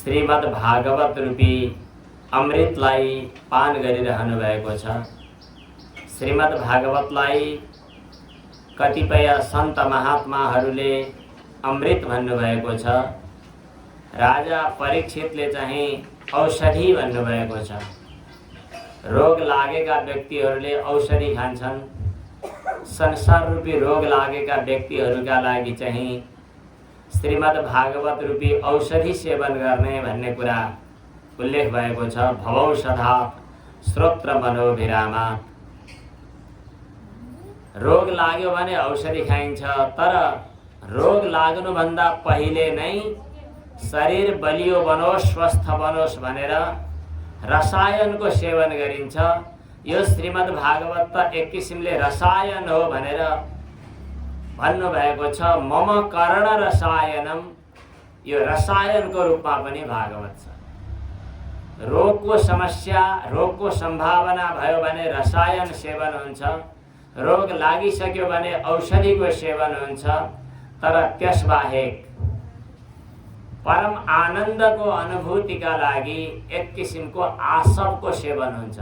श्रीमद् भागवत रूपी अमृतलाई पान गरिरहनु भएको छ। श्रीमद् भागवतलाई कतिपय सन्त महात्माहरूले अमृत भन्नुभएको छ। राजा परीक्षितले चाहिँ औषधि भन्नुभएको छ। रोग लागेका व्यक्तिहरूले औषधि खान्छन्। संसार रूपी रोग लागेका व्यक्तिहरूका लागि चाहिँ श्रीमद् भागवत रूपी औषधि सेवन गर्ने भन्ने कुरा उल्लेख भएको छ। भवौषधात् श्रोत्र मनोभिरामात्। रोग लाग्यो भने औषधि खाइन्छ, तर रोग लाग्नुभन्दा पहिले नै शरीर बलियो बनोस्, स्वस्थ बनोस् भनेर रसायनको सेवन गरिन्छ। यो श्रीमद् भागवत त एक किसिमले रसायन हो भनेर भन्नुभएको छ। मम कर्ण रसायनम, यो रसायनको रूपमा पनि भागवत छ। रोगको समस्या, रोगको सम्भावना भयो भने रसायन सेवन हुन्छ, रोग लागिसक्यो भने औषधिको सेवन हुन्छ। तर त्यसबाहेक परम आनन्दको अनुभूतिका लागि एक किसिमको आसवको सेवन हुन्छ।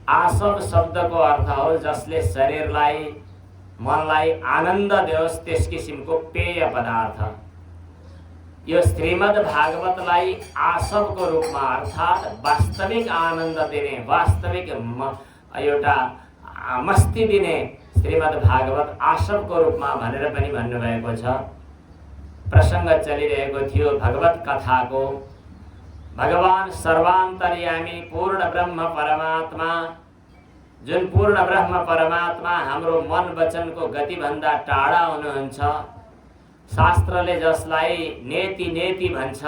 आसव शब्दको अर्थ हो जसले शरीरलाई, मनलाई आनन्द दियोस्, त्यस किसिमको पेय पदार्थ। यो श्रीमद् भागवतलाई आसवको रूपमा अर्थात् वास्तविक आनन्द दिने, वास्तविक एउटा मस्ती दिने श्रीमद् भागवत आसवको रूपमा भनेर पनि भन्नुभएको छ। प्रसङ्ग चलिरहेको थियो भगवत कथाको। भगवान सर्वान्तर्यामी पूर्ण ब्रह्म परमात्मा, जुन पूर्ण ब्रह्म परमात्मा हाम्रो मन वचनको गतिभन्दा टाढा हुनुहुन्छ। शास्त्रले जसलाई नेति नेति भन्छ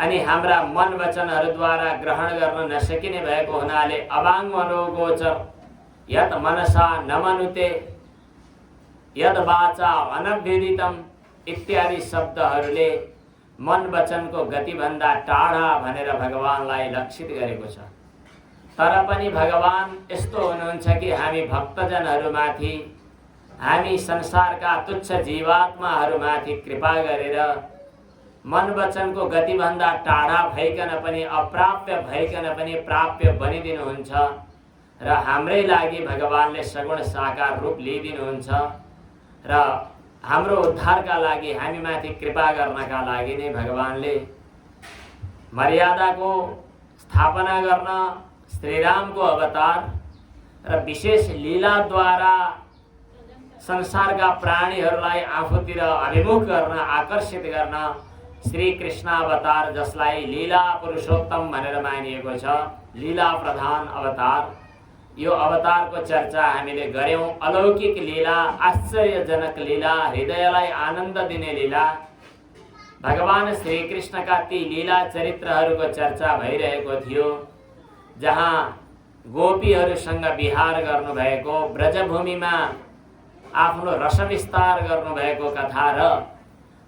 अनि हाम्रा मन वचनहरूद्वारा ग्रहण गर्न नसकिने भएको हुनाले अवाङ्मनोगोचर यत मनसा न मनुते यद वाचा अनभ्युदितम इत्यादि शब्दहरूले मन वचनको गतिभन्दा टाढा भनेर भगवानलाई लक्षित गरेको छ। तर पनि भगवान यस्तो हुनुहुन्छ कि हामी भक्तजनहरूमाथि, हामी संसारका तुच्छ जीवात्माहरूमाथि कृपा गरेर मन वचनको गतिभन्दा टाढा भइकन पनि, अप्राप्य भइकन पनि प्राप्य बनिदिनुहुन्छ र हाम्रै लागि भगवानले सगुण साकार रूप लिइदिनुहुन्छ र हाम्रो उद्धारका लागि, हामीमाथि कृपा गर्नका लागि नै भगवानले मर्यादाको स्थापना गर्न श्रीरामको अवतार र विशेष लीलाद्वारा संसारका प्राणीहरूलाई आफूतिर अभिमुख गर्न, आकर्षित गर्न श्री कृष्ण अवतार, जसलाई लीला पुरुषोत्तम भनेर मानिएको छ, लीला प्रधान अवतार। यो अवतारको चर्चा हामीले गर्यौं। अलौकिक लीला, आश्चर्यजनक लीला, हृदयलाई आनन्द दिने लीला, भगवान श्री कृष्णका ती लीला चरित्रहरूको चर्चा भइरहेको थियो। जहाँ गोपीहरूसँग विहार गर्नुभएको, ब्रजभूमिमा आफ्नो रसविस्तार गर्नुभएको कथा र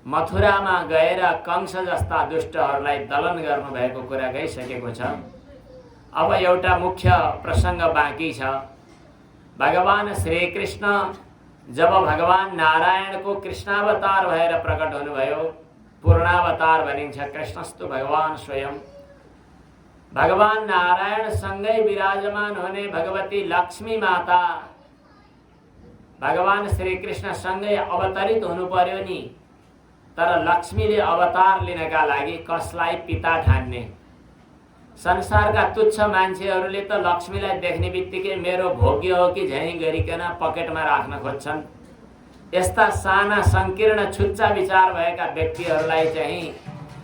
मथुरामा गएर कंस जस्ता दुष्टहरूलाई दलन गर्नुभएको कुरा गइसकेको छ। अब एउटा मुख्य प्रसङ्ग बाँकी छ। भगवान श्री कृष्ण जब भगवान नारायणको कृष्णावतार भएर प्रकट हुनुभयो, पूर्णावतार भनिन्छ, कृष्णस्तु भगवान स्वयं। भगवान नारायणसँगै विराजमान हुने भगवती लक्ष्मी माता भगवान श्री कृष्णसँगै अवतरित हुनु पर्यो नि। तर लक्ष्मीले अवतार लिनका लागि कसलाई पिता ठान्ने? संसारका तुच्छ मान्छेहरूले त लक्ष्मीलाई देख्ने बित्तिकै मेरो भोग्य हो कि झैँ गरिकन पकेटमा राख्न खोज्छन्। यस्ता साना संकीर्ण छुच्चा विचार भएका व्यक्तिहरूलाई चाहिँ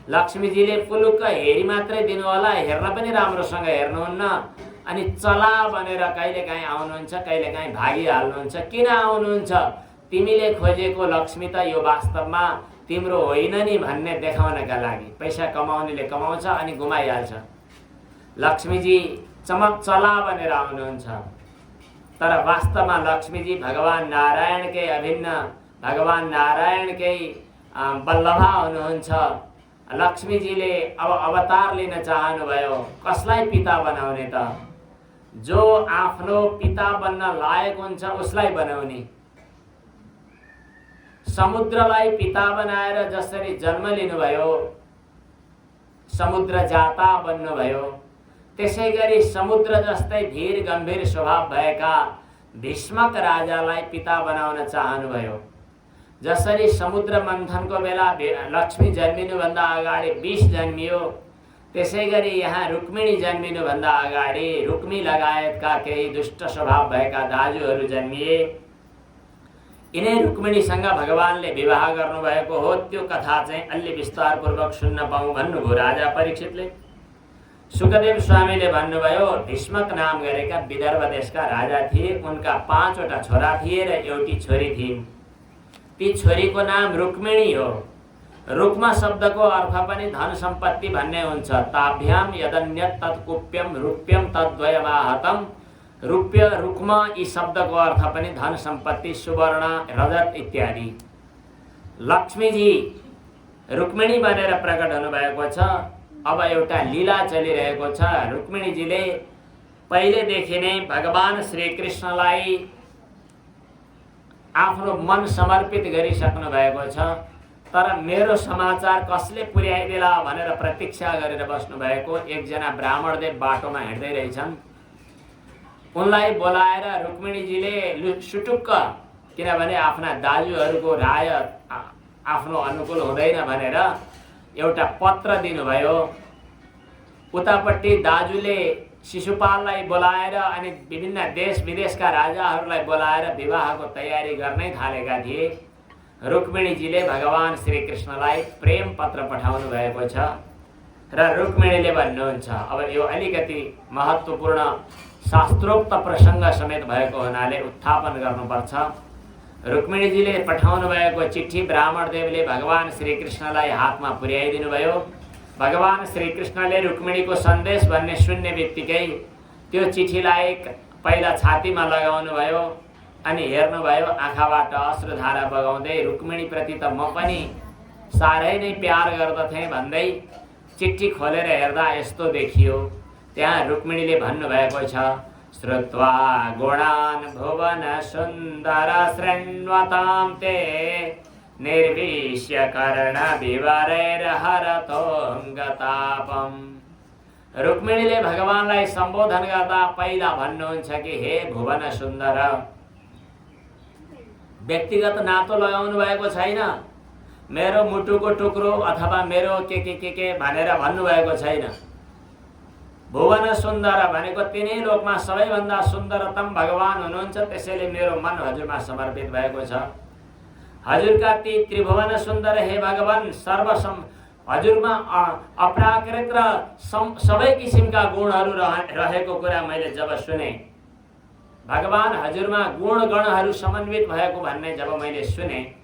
लक्ष्मीजीले पुलुक्क हेरी मात्रै दिनु होला, हेर्न पनि राम्रोसँग हेर्नुहुन्न, अनि चला भनेर कहिलेकाहीँ आउनुहुन्छ, कहिलेकाहीँ भागिहाल्नुहुन्छ। किन आउनुहुन्छ? तिमीले खोजेको लक्ष्मी त यो वास्तवमा तिम्रो होइन नि भन्ने देखाउनका लागि। पैसा कमाउनेले कमाउँछ अनि गुमाइहाल्छ। लक्ष्मीजी चमक चला भनेर आउनुहुन्छ, तर वास्तवमा लक्ष्मीजी भगवान नारायणकै अभिन्न, भगवान नारायणकै बल्लभा हुनुहुन्छ। लक्ष्मीजीले अब अवतार लिन चाहनुभयो। कसलाई पिता बनाउने त? जो आफ्नो पिता बन्न लायक हुन्छ उसलाई बनाउने। समुद्रलाई पिता बनाएर जसरी जन्म लिनुभयो, समुद्र जाता बन्नुभयो। त्यसै गरी समुद्र जस्तै धीर गम्भीर स्वभाव भएका भीष्मक राजालाई पिता बनाउन चाहनुभयो। जसरी समुद्र मन्थनको बेला लक्ष्मी जन्मिनुभन्दा अगाडि विष जन्मियो, त्यसै गरी यहाँ रुक्मिणी जन्मिनुभन्दा अगाडि रुक्मी लगायतका केही दुष्ट स्वभाव भएका दाजुहरू जन्मिए। यिनै रुक्मिणीसँग भगवानले विवाह गर्नुभएको हो। त्यो कथा चाहिँ अलि विस्तारपूर्वक सुन्न पाऊँ भन्नुभयो राजा परीक्षितले। सुखदेव स्वामीले भन्नुभयो, भीष्मक नाम गरेका विदर्भ देशका राजा थिए। उनका 5 वटा छोरा थिए र एउटी छोरी थिइन्। ती छोरीको नाम रुक्मिणी हो। रुक्म शब्दको अर्थ पनि धन सम्पत्ति भन्ने हुन्छ। ताभ्याम यदन्यत् तत्कुप्यम रूप्यम तद्वयमाहतम। रूप्य रुक्म यी शब्दको अर्थ पनि धन सम्पत्ति, सुवर्ण, रजत इत्यादि। लक्ष्मीजी रुक्मिणी बनेर प्रकट हुनुभएको छ। अब एउटा लीला चलिरहेको छ। रुक्मिणीजीले पहिलेदेखि नै भगवान श्रीकृष्णलाई आफ्नो मन समर्पित गरिसक्नु भएको छ। तर मेरो समाचार कसले पुर्याइदेला भनेर प्रतीक्षा गरेर बस्नु भएको एकजना ब्राह्मणदेव बाटोमा हिँड्दै रहेछन्। उनलाई बोलाएर रुक्मिणीजीले सुटुक्क, किनभने आफ्ना दाजुहरूको राय आफ्नो अनुकूल हुँदैन भनेर एउटा पत्र दिनुभयो। उतापट्टि दाजुले शिशुपाललाई बोलाएर अनि विभिन्न देश विदेशका राजाहरूलाई बोलाएर विवाहको तयारी गर्नै थालेका थिए। रुक्मिणीजीले भगवान श्रीकृष्णलाई प्रेम पत्र पठाउनु भएको छ र रुक्मिणीले भन्नुहुन्छ, अब यो अलिकति महत्त्वपूर्ण शास्त्रोक्त प्रसङ्ग समेत भएको हुनाले उत्थापन गर्नुपर्छ। रुक्मिणीजीले पठाउनु भएको चिठी ब्राह्मणदेवले भगवान श्रीकृष्णलाई हातमा पुर्याइदिनु भयो। भगवान श्रीकृष्णले रुक्मिणीको सन्देश भन्ने सुन्ने बित्तिकै त्यो चिठीलाई पहिला छातीमा लगाउनु भयो अनि हेर्नुभयो, आँखाबाट अश्रुधारा बगाउँदै, रुक्मिणीप्रति त म पनि साह्रै नै प्यार गर्दथेँ भन्दै चिठी खोलेर हेर्दा यस्तो देखियो। त्यहाँ रुक्मिणीले भन्नुभएको छ, श्रुत्वा गुणान् भुवन सुन्दर शृण्वतां ते निर्विश्य कर्ण विवरैर्हरतोऽङ्गतापम्। रुक्मिणीले भगवानलाई सम्बोधन गर्दा पहिला भन्नुहुन्छ कि हे भुवन सुन्दर। व्यक्तिगत नातो लगाउनु भएको छैन। मेरो मुटुको टुक्रो अथवा मेरो के भनेर भन्नुभएको छैन। भुवन सुन्दर भनेको तिनै लोकमा सबैभन्दा सुन्दरतम भगवान हुनुहुन्छ। त्यसैले मेरो मन हजुरमा समर्पित भएको छ। हजुरका ती त्रिभुवन सुन्दर हे भगवान हजुरमा अप्राकृत र सबै किसिमका गुणहरू रहेको कुरा मैले जब सुने, भगवान हजुरमा गुण गणहरू समन्वित भएको भन्ने जब मैले सुने,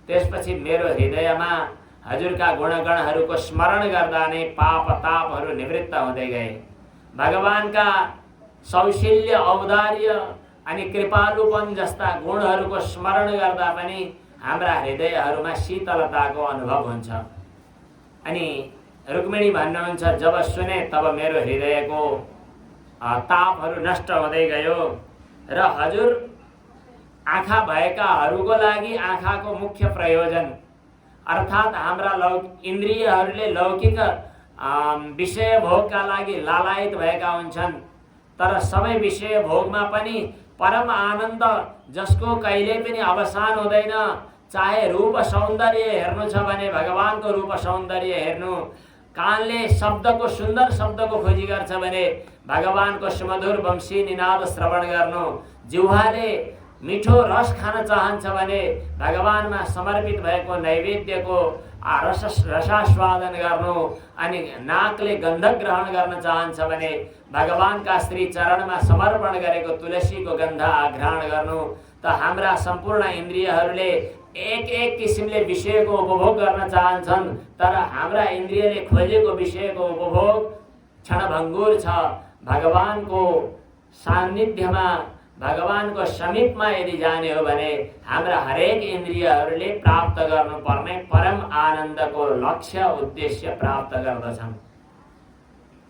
त्यसपछि मेरो हृदयमा हजुरका गुणगणहरूको स्मरण गर्दा नै पाप तापहरू निवृत्त हुँदै गए। भगवानका सौशील्य, औदार्य अनि कृपालुपन जस्ता गुणहरूको स्मरण गर्दा पनि हाम्रा हृदयहरूमा शीतलताको अनुभव हुन्छ। अनि रुक्मिणी भन्नुहुन्छ, जब सुने तब मेरो हृदयको तापहरू नष्ट हुँदै गयो र हजुर आँखा भएकाहरूको लागि आँखाको मुख्य प्रयोजन अर्थात् हाम्रा इन्द्रियहरूले लौकिक विषय भोगका लागि लालायित भएका हुन्छन्। तर सबै विषय भोगमा पनि परम आनन्द जसको कहिले पनि अवसान हुँदैन। चाहे रूप सौन्दर्य हेर्नु छ भने भगवानको रूप सौन्दर्य हेर्नु, कानले शब्दको सुन्दर शब्दको खोजी गर्छ भने भगवानको सुमधुर वंशी निनाद श्रवण गर्नु, जिह्वाले मिठो रस खान चाहन्छ भने भगवानमा समर्पित भएको नैवेद्यको रसास्वादन गर्नु, अनि नाकले गन्ध ग्रहण गर्न चाहन्छ भने भगवानका श्री चरणमा समर्पण गरेको तुलसीको गन्ध आघ्राण गर्नु। त हाम्रा सम्पूर्ण इन्द्रियहरूले एक किसिमले विषयको उपभोग गर्न चाहन्छन्, तर हाम्रा इन्द्रियले खोजेको विषयको उपभोग क्षणभङ्गुर छ। भगवानको सान्निध्यमा, भगवानको समीपमा यदि जाने हो भने हाम्रा हरेक इन्द्रियहरूले प्राप्त गर्नुपर्ने परम आनन्दको लक्ष्य उद्देश्य प्राप्त गर्दछन्।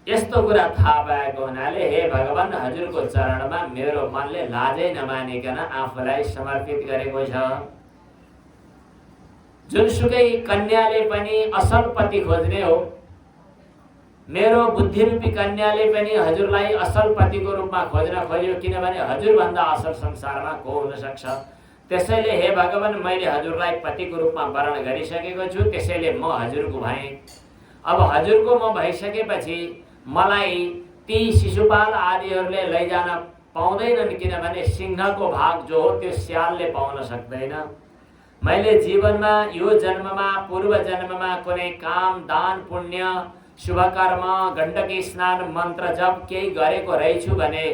यस्तो कुरा थाहा पाएको हुनाले हे भगवान, हजुरको चरणमा मेरो मनले लाजै नमानिकन आफूलाई समर्पित गरेको छ। जुनसुकै कन्याले पनि असल पति खोज्ने हो, मेरो बुद्धिरूपी कन्याले पनि हजुरलाई असल पतिको रूपमा खोज्न खोज्यो, किनभने हजुरभन्दा असल संसारमा को हुन सक्छ। त्यसैले हे भगवान, मैले हजुरलाई पतिको रूपमा वर्ण गरिसकेको छु, त्यसैले म हजुरको भएँ। अब हजुरको म भइसकेपछि मलाई ती शिशुपाल आदिहरूले लैजान पाउँदैनन्, किनभने सिंहको भाग जो हो त्यो स्यालले पाउन सक्दैन। मैले जीवनमा यो जन्ममा पूर्व जन्ममा कुनै काम दान पुण्य शुभ कर्म गण्डकी स्नान मन्त्र जप केही गरेको रहेछु भने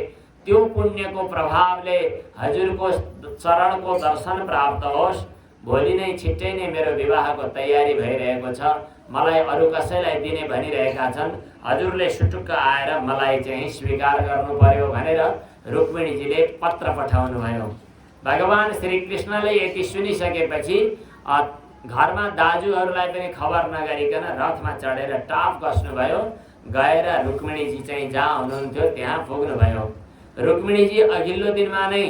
त्यो पुण्यको प्रभावले हजुरको चरणको दर्शन प्राप्त होस्। भोलि नै छिट्टै नै मेरो विवाहको तयारी भइरहेको छ, मलाई अरू कसैलाई दिने भनिरहेका छन्, हजुरले सुटुक्क आएर मलाई चाहिँ स्वीकार गर्नु पर्यो भनेर रुक्मिणीजीले पत्र पठाउनु भयो। भगवान श्री कृष्णले यति सुनिसकेपछि घरमा दाजुहरूलाई पनि खबर नगरिकन रथमा चढेर टाप कस्नुभयो। गएर रुक्मिणीजी चाहिँ जहाँ हुनुहुन्थ्यो त्यहाँ पुग्नुभयो। रुक्मिणीजी अघिल्लो दिनमा नै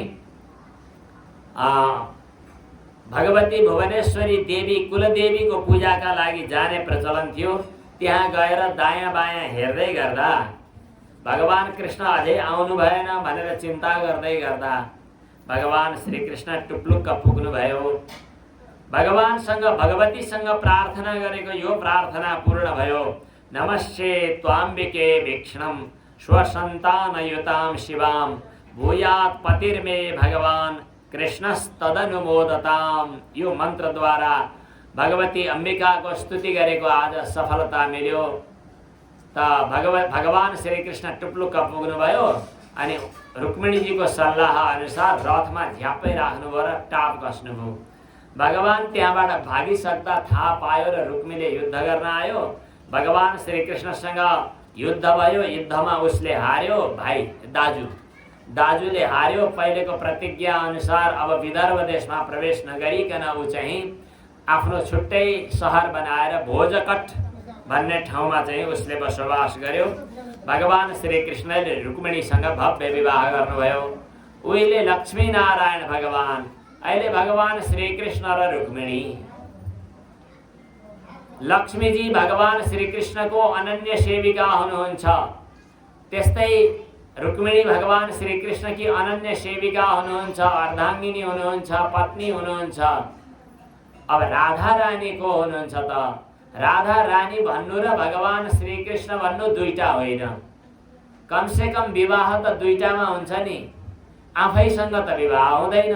भगवती भुवनेश्वरी देवी कुलदेवीको पूजाका लागि जाने प्रचलन थियो। त्यहाँ गएर दायाँ बायाँ हेर्दै गर्दा भगवान कृष्ण अझै आउनु भएन भनेर चिन्ता गर्दै गर्दा भगवान श्री कृष्ण टुप्लुक्क पुग्नुभयो। भगवानसँग भगवतीसँग प्रार्थना गरेको यो प्रार्थना पूर्ण भयो। नमस्ते त्वाम्बिके भीक्षणम स्वसन्तानयुतां शिवाम भूयात् पतिर्मे भगवान कृष्णस्तदनुमोदताम। यो मन्त्रद्वारा भगवती अम्बिकाको स्तुति गरेको आज सफलता मिल्यो। त भगवान श्री कृष्ण टुप्लुक्क पुग्नुभयो अनि रुक्मिणीजीको सल्लाह अनुसार रथमा झ्याप्पै राख्नुभयो र टाप कस्नुभयो। भगवान त्यहाँबाट भागिसक्दा थाहा पायो र रुक्मिणीले युद्ध गर्न आयो। भगवान श्री कृष्णसँग युद्ध भयो। युद्धमा उसले हार्यो। भाइ दाजुले हार्यो। पहिलेको प्रतिज्ञा अनुसार अब विदर्भ देशमा प्रवेश नगरिकन ऊ चाहिँ आफ्नो छुट्टै सहर बनाएर भोजकट भन्ने ठाउँमा चाहिँ उसले बसोबास गर्यो। भगवान श्री कृष्णले रुक्मिणीसँग भव्य विवाह गर्नुभयो। उहिले लक्ष्मी नारायण भगवान, अहिले भगवान श्री कृष्ण र रुक्मिणी। लक्ष्मीजी भगवान श्री कृष्णको अनन्य सेविका हुनुहुन्छ, त्यस्तै रुक्मिणी भगवान श्री कृष्णकी अनन्य सेविका हुनुहुन्छ, अर्धाङ्गिनी हुनुहुन्छ, पत्नी हुनुहुन्छ। अब राधा रानी को हुनुहुन्छ त? राधा रानी भन्नु र भगवान श्री कृष्ण भन्नु दुईटा होइन। कमसेकम विवाह त दुईटामा हुन्छ नि, आफैसँग त विवाह हुँदैन।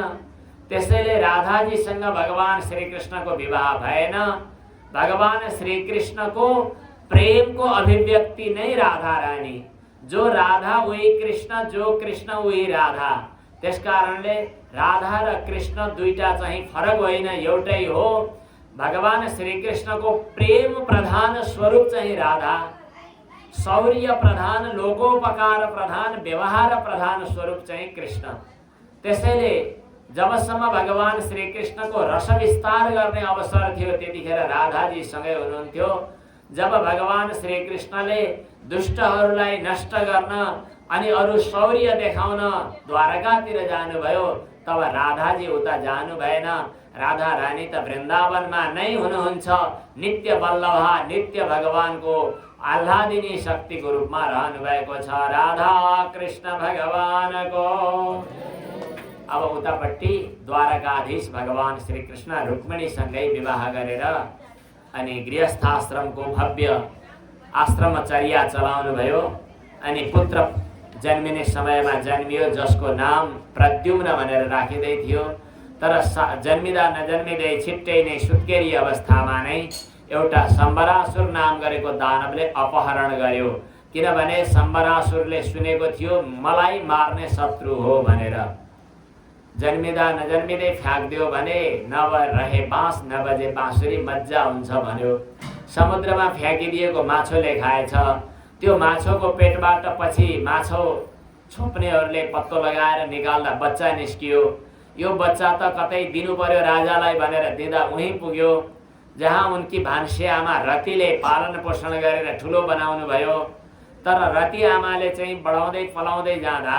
त्यसैले राधाजीसँग भगवान श्री कृष्णको विवाह भएन। भगवान श्री कृष्णको प्रेमको अभिव्यक्ति नै राधा रानी। जो राधा उही कृष्ण, जो कृष्ण उही राधा। त्यसकारणले राधा र कृष्ण दुईटा चाहिँ फरक होइन, एउटै हो। भगवान श्री कृष्णको प्रेम प्रधान स्वरूप चाहिँ राधा, शौर्य प्रधान, लोकोपकार प्रधान, व्यवहार प्रधान स्वरूप चाहिँ कृष्ण। त्यसैले जबसम्म भगवान श्री कृष्णको रस विस्तार गर्ने अवसर थियो त्यतिखेर राधाजी सँगै हुनुहुन्थ्यो। जब भगवान श्री कृष्णले दुष्टहरूलाई नष्ट गर्न अनि अरू शौर्य देखाउन द्वारकातिर जानुभयो तब राधाजी उता जानु भएन। राधा रानी त वृन्दावनमा नै हुनुहुन्छ। नित्य बल्लभा, नित्य भगवानको आह्लादिनी शक्तिको रूपमा रहनु भएको छ। राधा कृष्ण भगवानको। अब उतापट्टि द्वारकाधीश भगवान श्री कृष्ण रुक्मिणीसँगै विवाह गरेर अनि गृहस्थाश्रमको भव्य आश्रमचर्या चलाउनु भयो। अनि पुत्र जन्मिने समयमा जन्मियो जसको नाम प्रद्युम्न भनेर राखिँदै थियो। तर जन्मिँदा नजन्मिँदै छिट्टै नै सुत्केरी अवस्थामा नै एउटा शम्बरासुर नाम गरेको दानवले अपहरण गर्यो। किनभने शम्बरासुरले सुनेको थियो मलाई मार्ने शत्रु हो भनेर। जन्मिँदा नजन्मिँदै फ्याँक्दियो भने नरहे बाँस नबजे बाँसुरी मज्जा हुन्छ भन्यो। समुद्रमा फ्याँकिदिएको माछोले खाएछ। त्यो माछोको पेटबाट पछि माछो छोप्नेहरूले पत्तो लगाएर निकाल्दा बच्चा निस्कियो। यो बच्चा त कतै दिनु पर्यो राजालाई भनेर दिँदा उहीँ पुग्यो जहाँ उनकी भान्से आमा रतिले पालन पोषण गरेर ठुलो बनाउनु भयो। तर रति आमाले चाहिँ बढाउँदै पलाउँदै जाँदा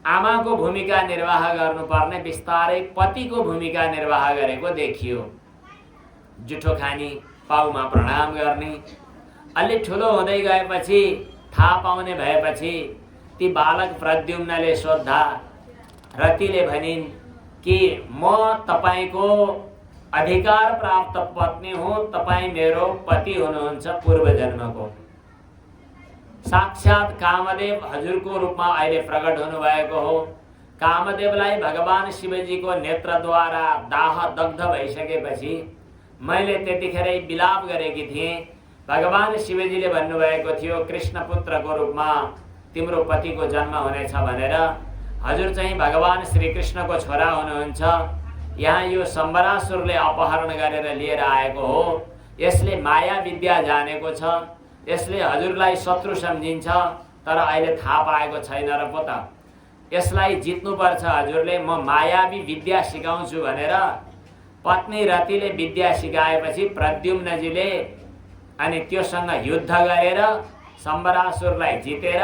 आमाको भूमिका निर्वाह गर्नुपर्ने बिस्तारै पतिको भूमिका निर्वाह गरेको देखियो। जुठो खानी, पाउमा प्रणाम गर्ने अलि ठुलो हुँदै गएपछि थाहा पाउने भएपछि ती बालक प्रद्युम्नले सोद्धा रतिले भनिन् कि म तपाईको अधिकार प्राप्त पत्नी हुँ, तपाईँ मेरो पति हुनुहुन्छ पूर्व जन्मको। साक्षात कामदेव हजुरको रूपमा अहिले प्रकट हुनुभएको हो। कामदेवलाई भगवान शिवजीको नेत्रद्वारा दाह दग्ध भइसकेपछि मैले त्यतिखेरै विलाप गरेकी थिएँ। भगवान शिवजीले भन्नुभएको थियो कृष्ण पुत्रको रूपमा तिम्रो पतिको जन्म हुनेछ भनेर। हजुर चाहिँ भगवान श्रीकृष्णको छोरा हुनुहुन्छ। यहाँ यो शम्बरासुरले अपहरण गरेर लिएर आएको हो। यसले माया विद्या जानेको छ, यसले हजुरलाई शत्रु सम्झिन्छ, तर अहिले थाहा पाएको छैन र पो त। यसलाई जित्नुपर्छ हजुरले, म मायावी विद्या सिकाउँछु भनेर पत्नी रतिले विद्या सिकाएपछि प्रद्युम्नजीले अनि त्योसँग युद्ध गरेर शम्बरासुरलाई जितेर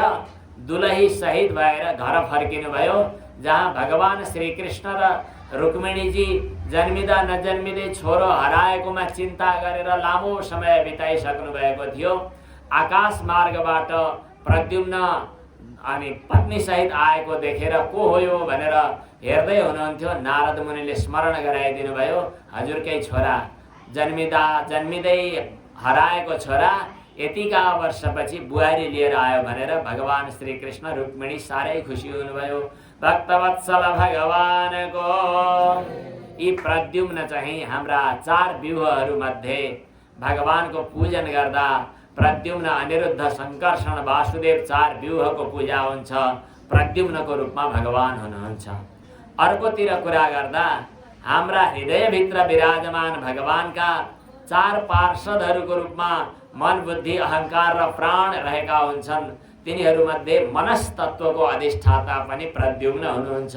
दुलही सहित भएर घर फर्किनु भयो। जहाँ भगवान श्रीकृष्ण र रुक्मिणीजी जन्मिँदा नजन्मिँदै छोरो हराएकोमा चिन्ता गरेर लामो समय बिताइसक्नु भएको थियो। आकाश मार्गबाट प्रद्युम्न अनि पत्नी सहित आएको देखेर को हो यो भनेर हेर्दै हुनुहुन्थ्यो। नारद मुनिले स्मरण गराइदिनु भयो, हजुरकै छोरा जन्मिँदै हराएको छोरा यतिका वर्षपछि बुहारी लिएर आयो भनेर भगवान श्रीकृष्ण रुक्मिणी साह्रै खुसी हुनुभयो। भक्तवत्सल भगवानको यी प्रद्युम्न चाहिँ हाम्रा 4 व्यूहहरू मध्ये भगवानको पूजन गर्दा प्रद्युम्न अनिरुद्ध संकर्षण वासुदेव 4 व्यूहको पूजा हुन्छ। प्रद्युम्नको रूपमा भगवान हुनुहुन्छ। अर्कोतिर कुरा गर्दा हाम्रा हृदयभित्र विराजमान भगवानका 4 पार्षदहरूको रूपमा मन बुद्धि अहंकार र प्राण रहेका हुन्छन्। तिनीहरूमध्ये मनस्तत्वको अधिष्ठाता पनि प्रद्युम्न हुनुहुन्छ।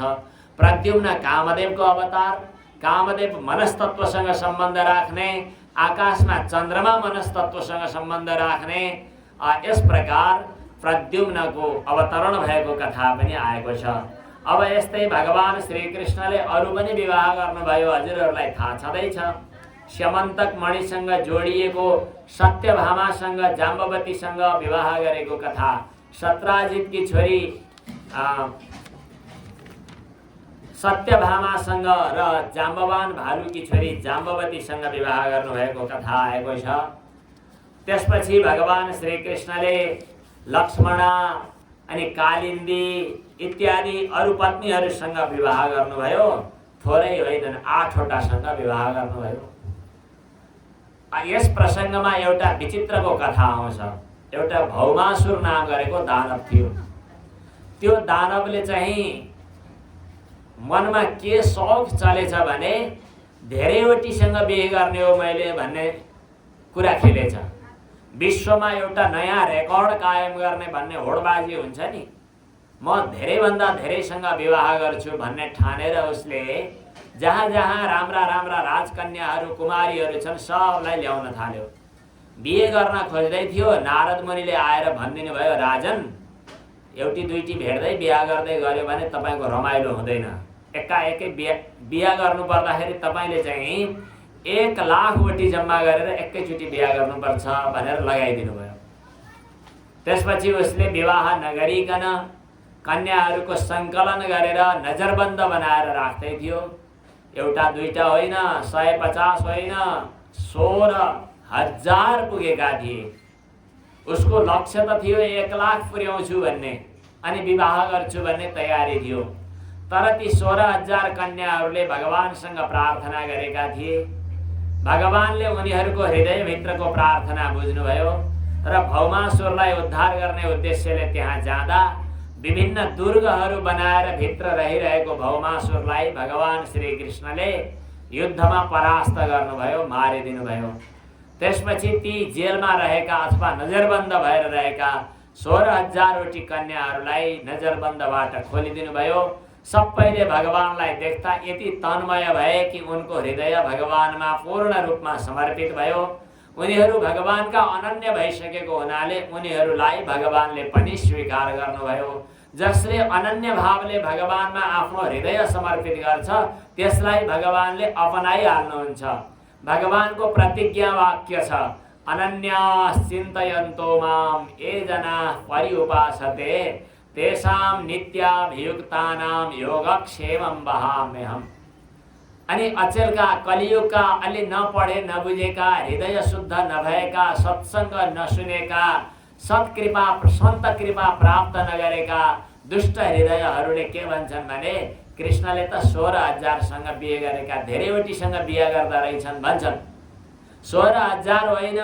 प्रद्युम्न कामदेवको अवतार। कामदेव मनस्तत्वसँग सम्बन्ध राख्ने, आकाशमा चन्द्रमा मनस्तत्वसँग सम्बन्ध राख्ने। यस प्रकार प्रद्युम्नको अवतरण भएको कथा पनि आएको छ। अब यस्तै भगवान श्रीकृष्णले अरू पनि विवाह गर्नुभयो, हजुरहरूलाई थाहा छँदैछ। स्यमन्तक मणिसँग जोडिएको सत्यभामासँग जाम्बवतीसँग विवाह गरेको कथा, सत्राजितकी छोरी सत्यभामासँग र जाम्बवान भालुकी छोरी जाम्बवतीसँग विवाह गर्नुभएको कथा आएको छ। त्यसपछि भगवान श्रीकृष्णले लक्ष्मणा अनि कालिन्दी इत्यादि अरू पत्नीहरूसँग विवाह गर्नुभयो। थोरै होइन, 8 वटासँग विवाह गर्नुभयो। यस प्रसङ्गमा एउटा विचित्रको कथा आउँछ। एउटा भौमासुर नाम गरेको दानव थियो। त्यो दानवले चाहिँ मनमा के शौक चलेछ भने धेरैवटीसँग बिहे गर्ने हो मैले भन्ने कुरा खेलेछ। विश्वमा एउटा नयाँ रेकर्ड कायम गर्ने भन्ने होडबाजी हुन्छ नि, म धेरैभन्दा धेरैसँग विवाह गर्छु भन्ने ठानेर उसले जहाँ जहाँ राम्रा राम्रा राजकन्याहरू कुमारीहरू छन् सबलाई ल्याउन थाल्यो। बिहे गर्न खोज्दै थियो। नारद मुनिले आएर भनिदिनु भयो, राजन एउटी दुईटी भेट्दै बिहा गर्दै गऱ्यो भने तपाईँको रमाइलो हुँदैन। एकाएकै बिहा गर्नु पर्दाखेरि तपाईँले चाहिँ 1 लाखवटी जम्मा गरेर एकैचोटि बिहा गर्नुपर्छ भनेर लगाइदिनु भयो। त्यसपछि उसले विवाह नगरिकन कन्याहरूको सङ्कलन गरेर नजरबन्द बनाएर राख्दै थियो। एउटा दुईटा होइन, 150 होइन, 16,000 पुगेका थिए। उसको लक्ष्य त थियो 1 लाख पुर्याउँछु भन्ने अनि विवाह गर्छु भन्ने तयारी थियो। तर ती 16,000 कन्याहरूले भगवानसँग प्रार्थना गरेका थिए। भगवानले उनीहरूको हृदयभित्रको प्रार्थना बुझ्नुभयो र भौमासुरलाई उद्धार गर्ने उद्देश्यले त्यहाँ जाँदा विभिन्न दुर्गहरू बनाएर भित्र रहिरहेको भौमासुरलाई भगवान श्रीकृष्णले युद्धमा परास्त गर्नुभयो, मारिदिनुभयो। त्यसपछि ती जेलमा रहेका अथवा नजरबन्द भएर रहेका 16,000वटी कन्याहरूलाई नजरबन्दबाट खोलिदिनु भयो। सबैले भगवानलाई देख्दा यति तन्मय भए कि उनको हृदय भगवानमा पूर्ण रूपमा समर्पित भयो। उनीहरू भगवानका अनन्य भइसकेको हुनाले उनीहरूलाई भगवानले पनि स्वीकार गर्नुभयो। जसले अनन्य भावले भगवानमा आफ्नो हृदय समर्पित गर्छ त्यसलाई भगवानले अपनाइहाल्नुहुन्छ। भगवानको प्रतिज्ञा वाक्य छ, अनन्याः चिन्तयन्तो मां ये जनाः पर्युपासते तेषां नित्याभियुक्तानां योगक्षेमं वहाम्यहम्। अनि अचेलका कलियुगका अलि नपढे नबुझेका हृदय शुद्ध नभएका सत्संग नसुनेका सत्कृपा सन्त कृपा प्राप्त नगरेका दुष्ट हृदयहरूले के भन्छन् भने कृष्णले त 16,000सँग बिहे गरेका धेरैवटीसँग बिहे गर्दा रहेछन् भन्छन्। 16,000 होइन,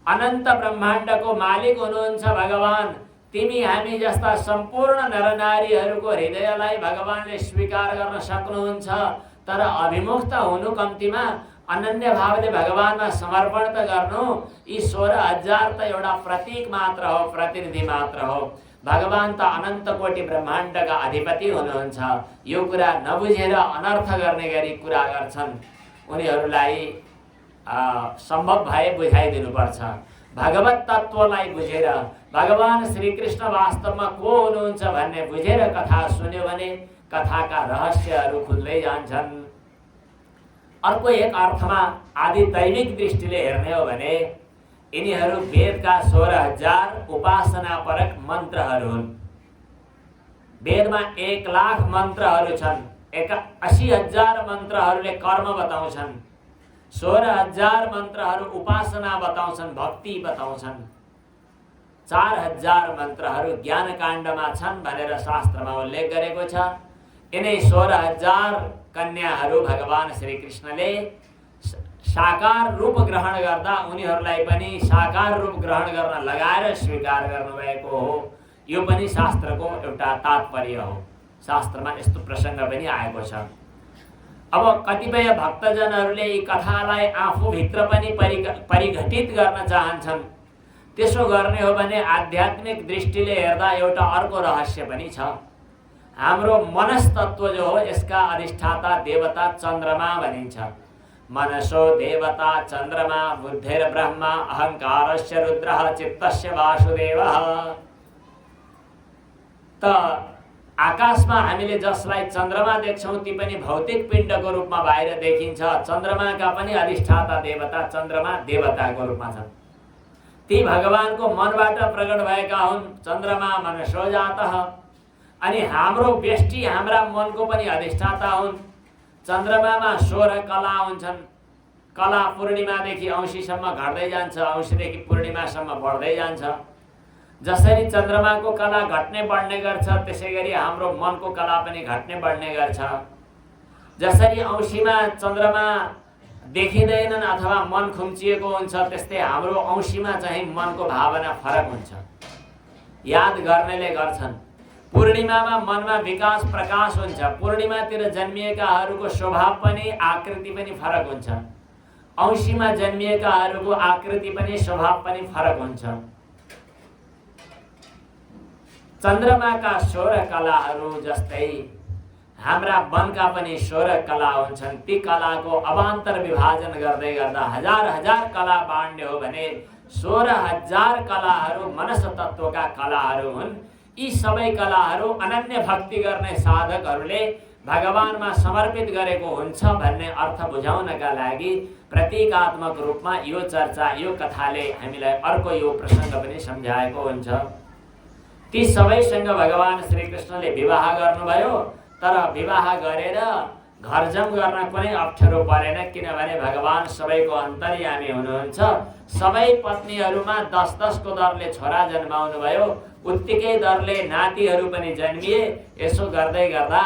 अनन्त ब्रह्माण्डको मालिक हुनुहुन्छ भगवान। तिमी हामी जस्ता सम्पूर्ण नरनारीहरूको हृदयलाई भगवानले स्वीकार गर्न सक्नुहुन्छ, तर अभिमुख त हुनु कम्तीमा अनन्य भावले भगवानमा समर्पण त गर्नु। यी 16,000 त एउटा प्रतीक मात्र हो, प्रतिनिधि मात्र हो। भगवान त अनन्त कोटि ब्रह्माण्डका अधिपति हुनुहुन्छ। यो कुरा नबुझेर अनर्थ गर्ने गरी कुरा गर्छन्, उनीहरूलाई सम्भव भए बुझाइदिनुपर्छ। भगवत तत्त्वलाई बुझेर भगवान श्रीकृष्ण वास्तवमा को हुनुहुन्छ भन्ने बुझेर कथा सुन्यो भने कथाका रहस्यहरू खुल्दै जान्छन्। अर्को एक अर्थमा आदि दैविक दृष्टिले हेर्ने हो भने यिनीहरू वेदका 16,000 उपासनापरक मन्त्रहरू हुन्। वेदमा 1,00,000 मन्त्रहरू छन्। 81,000 मन्त्रहरूले कर्म बताउँछन्, 16,000 मन्त्रहरू उपासना बताउँछन्, भक्ति बताउँछन्, 4,000 मन्त्रहरू ज्ञानकाण्डमा छन् भनेर शास्त्रमा उल्लेख गरेको छ। यिनै 16,000 कन्याहरू भगवान श्रीकृष्णले साकार रूप ग्रहण गर्दा उनीहरूलाई पनि साकार रूप ग्रहण गर्न लगाएर स्वीकार गर्नुभएको हो। यो पनि शास्त्रको एउटा तात्पर्य हो। शास्त्रमा यस्तो प्रसङ्ग पनि आएको छ। अब कतिपय भक्तजनहरूले यी कथालाई आफूभित्र पनि परिघटित गर्न चाहन्छन्। त्यसो गर्ने हो भने आध्यात्मिक दृष्टिले हेर्दा एउटा अर्को रहस्य पनि छ। हाम्रो मनस्तत्व जो हो यसका अधिष्ठाता देवता चन्द्रमा भनिन्छ। मनसो देवता चन्द्रमा बुद्धिर ब्रह्मा अहंकारस्य रुद्रः चित्तस्य वासुदेवः। त आकाशमा हामीले जसलाई चन्द्रमा देख्छौं ती पनि भौतिक पिण्डको रूपमा बाहिर देखिन्छ। चन्द्रमाका पनि अधिष्ठाता देवता चन्द्रमा देवताको रूपमा छन्। ती भगवानको मनबाट प्रकट भएका हुन्। चन्द्रमा मनसो जातः। अनि हाम्रो व्यष्टि हाम्रा मनको पनि अधिष्ठाता हुन्। चन्द्रमामा 16 कला हुन्छन्। कला पूर्णिमादेखि औँसीसम्म घट्दै जान्छ, औँसीदेखि पूर्णिमासम्म बढ्दै जान्छ। जसरी चन्द्रमाको कला घट्ने बढ्ने गर्छ त्यसै गरी हाम्रो मनको कला पनि घट्ने बढ्ने गर्छ। जसरी औँसीमा चन्द्रमा देखिँदैनन् अथवा मन खुम्चिएको हुन्छ त्यस्तै हाम्रो औँसीमा चाहिँ मनको भावना फरक हुन्छ। याद गर्नेले गर्छन्। पूर्णिमामा मनमा विकास प्रकाश हुन्छ। पूर्णिमातिर जन्मिएकाहरूको स्वभाव पनि आकृति पनि फरक हुन्छ। औँसीमा जन्मिएकाहरूको आकृति पनि स्वभाव पनि फरक हुन्छ। चन्द्रमाका 16 कलाहरू जस्तै हाम्रा मनका पनि 16 कला हुन्छन्। ती कलाको अवान्तर विभाजन गर्दै गर्दा हजार हजार कला बाँड्ने हो भने 16,000 कलाहरू मनस्तत्वका कलाहरू हुन्। यी सबै कलाहरू अनन्य भक्ति गर्ने साधकहरूले भगवानमा समर्पित गरेको हुन्छ भन्ने अर्थ बुझाउनका लागि प्रतीकात्मक रूपमा यो चर्चा यो कथाले हामीलाई अर्को यो प्रसङ्ग पनि सम्झाएको हुन्छ। ती सबैसँग भगवान श्रीकृष्णले विवाह गर्नुभयो, तर विवाह गरेर घरजम गर्न कुनै अप्ठ्यारो परेन, किनभने भगवान सबैको अन्तर्यामी हुनुहुन्छ। सबै पत्नीहरूमा 10-10 को दरले छोरा जन्माउनु भयो, उत्तिकै दरले नातिहरू पनि जन्मिए। यसो गर्दै गर्दा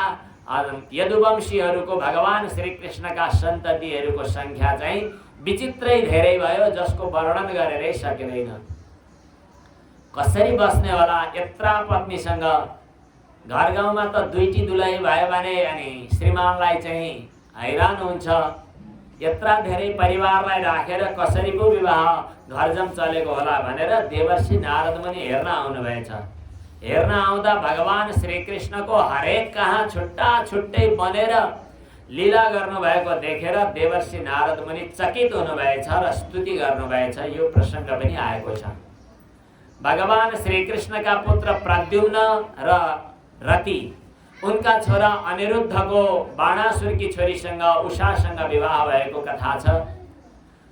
यदुवंशीहरूको भगवान श्रीकृष्णका सन्ततिहरूको सङ्ख्या चाहिँ विचित्रै धेरै भयो, जसको वर्णन गरेरै सकिँदैन। कसरी बस्ने होला यत्रा पत्नीसँग? घर गाउँमा त दुईटी दुलही भयो भने अनि श्रीमानलाई चाहिँ हैरान हुन्छ। यत्रा धेरै परिवारलाई राखेर कसरी पो विवाह घरजम चलेको होला भनेर देवर्षि नारद मुनि हेर्न आउनुभएछ। हेर्न आउँदा भगवान श्रीकृष्णको हरेक कहाँ छुट्टा छुट्टै बनेर लीला गर्नुभएको देखेर देवर्षि नारद मुनि चकित हुनुभएछ र स्तुति गर्नुभएछ। यो प्रसङ्ग पनि आएको छ। भगवान श्रीकृष्णका पुत्र प्रद्युम्न र रति उनका छोरा अनिरुद्धको बाणासुरकी छोरीसँग उषासँग विवाह भएको कथा छ।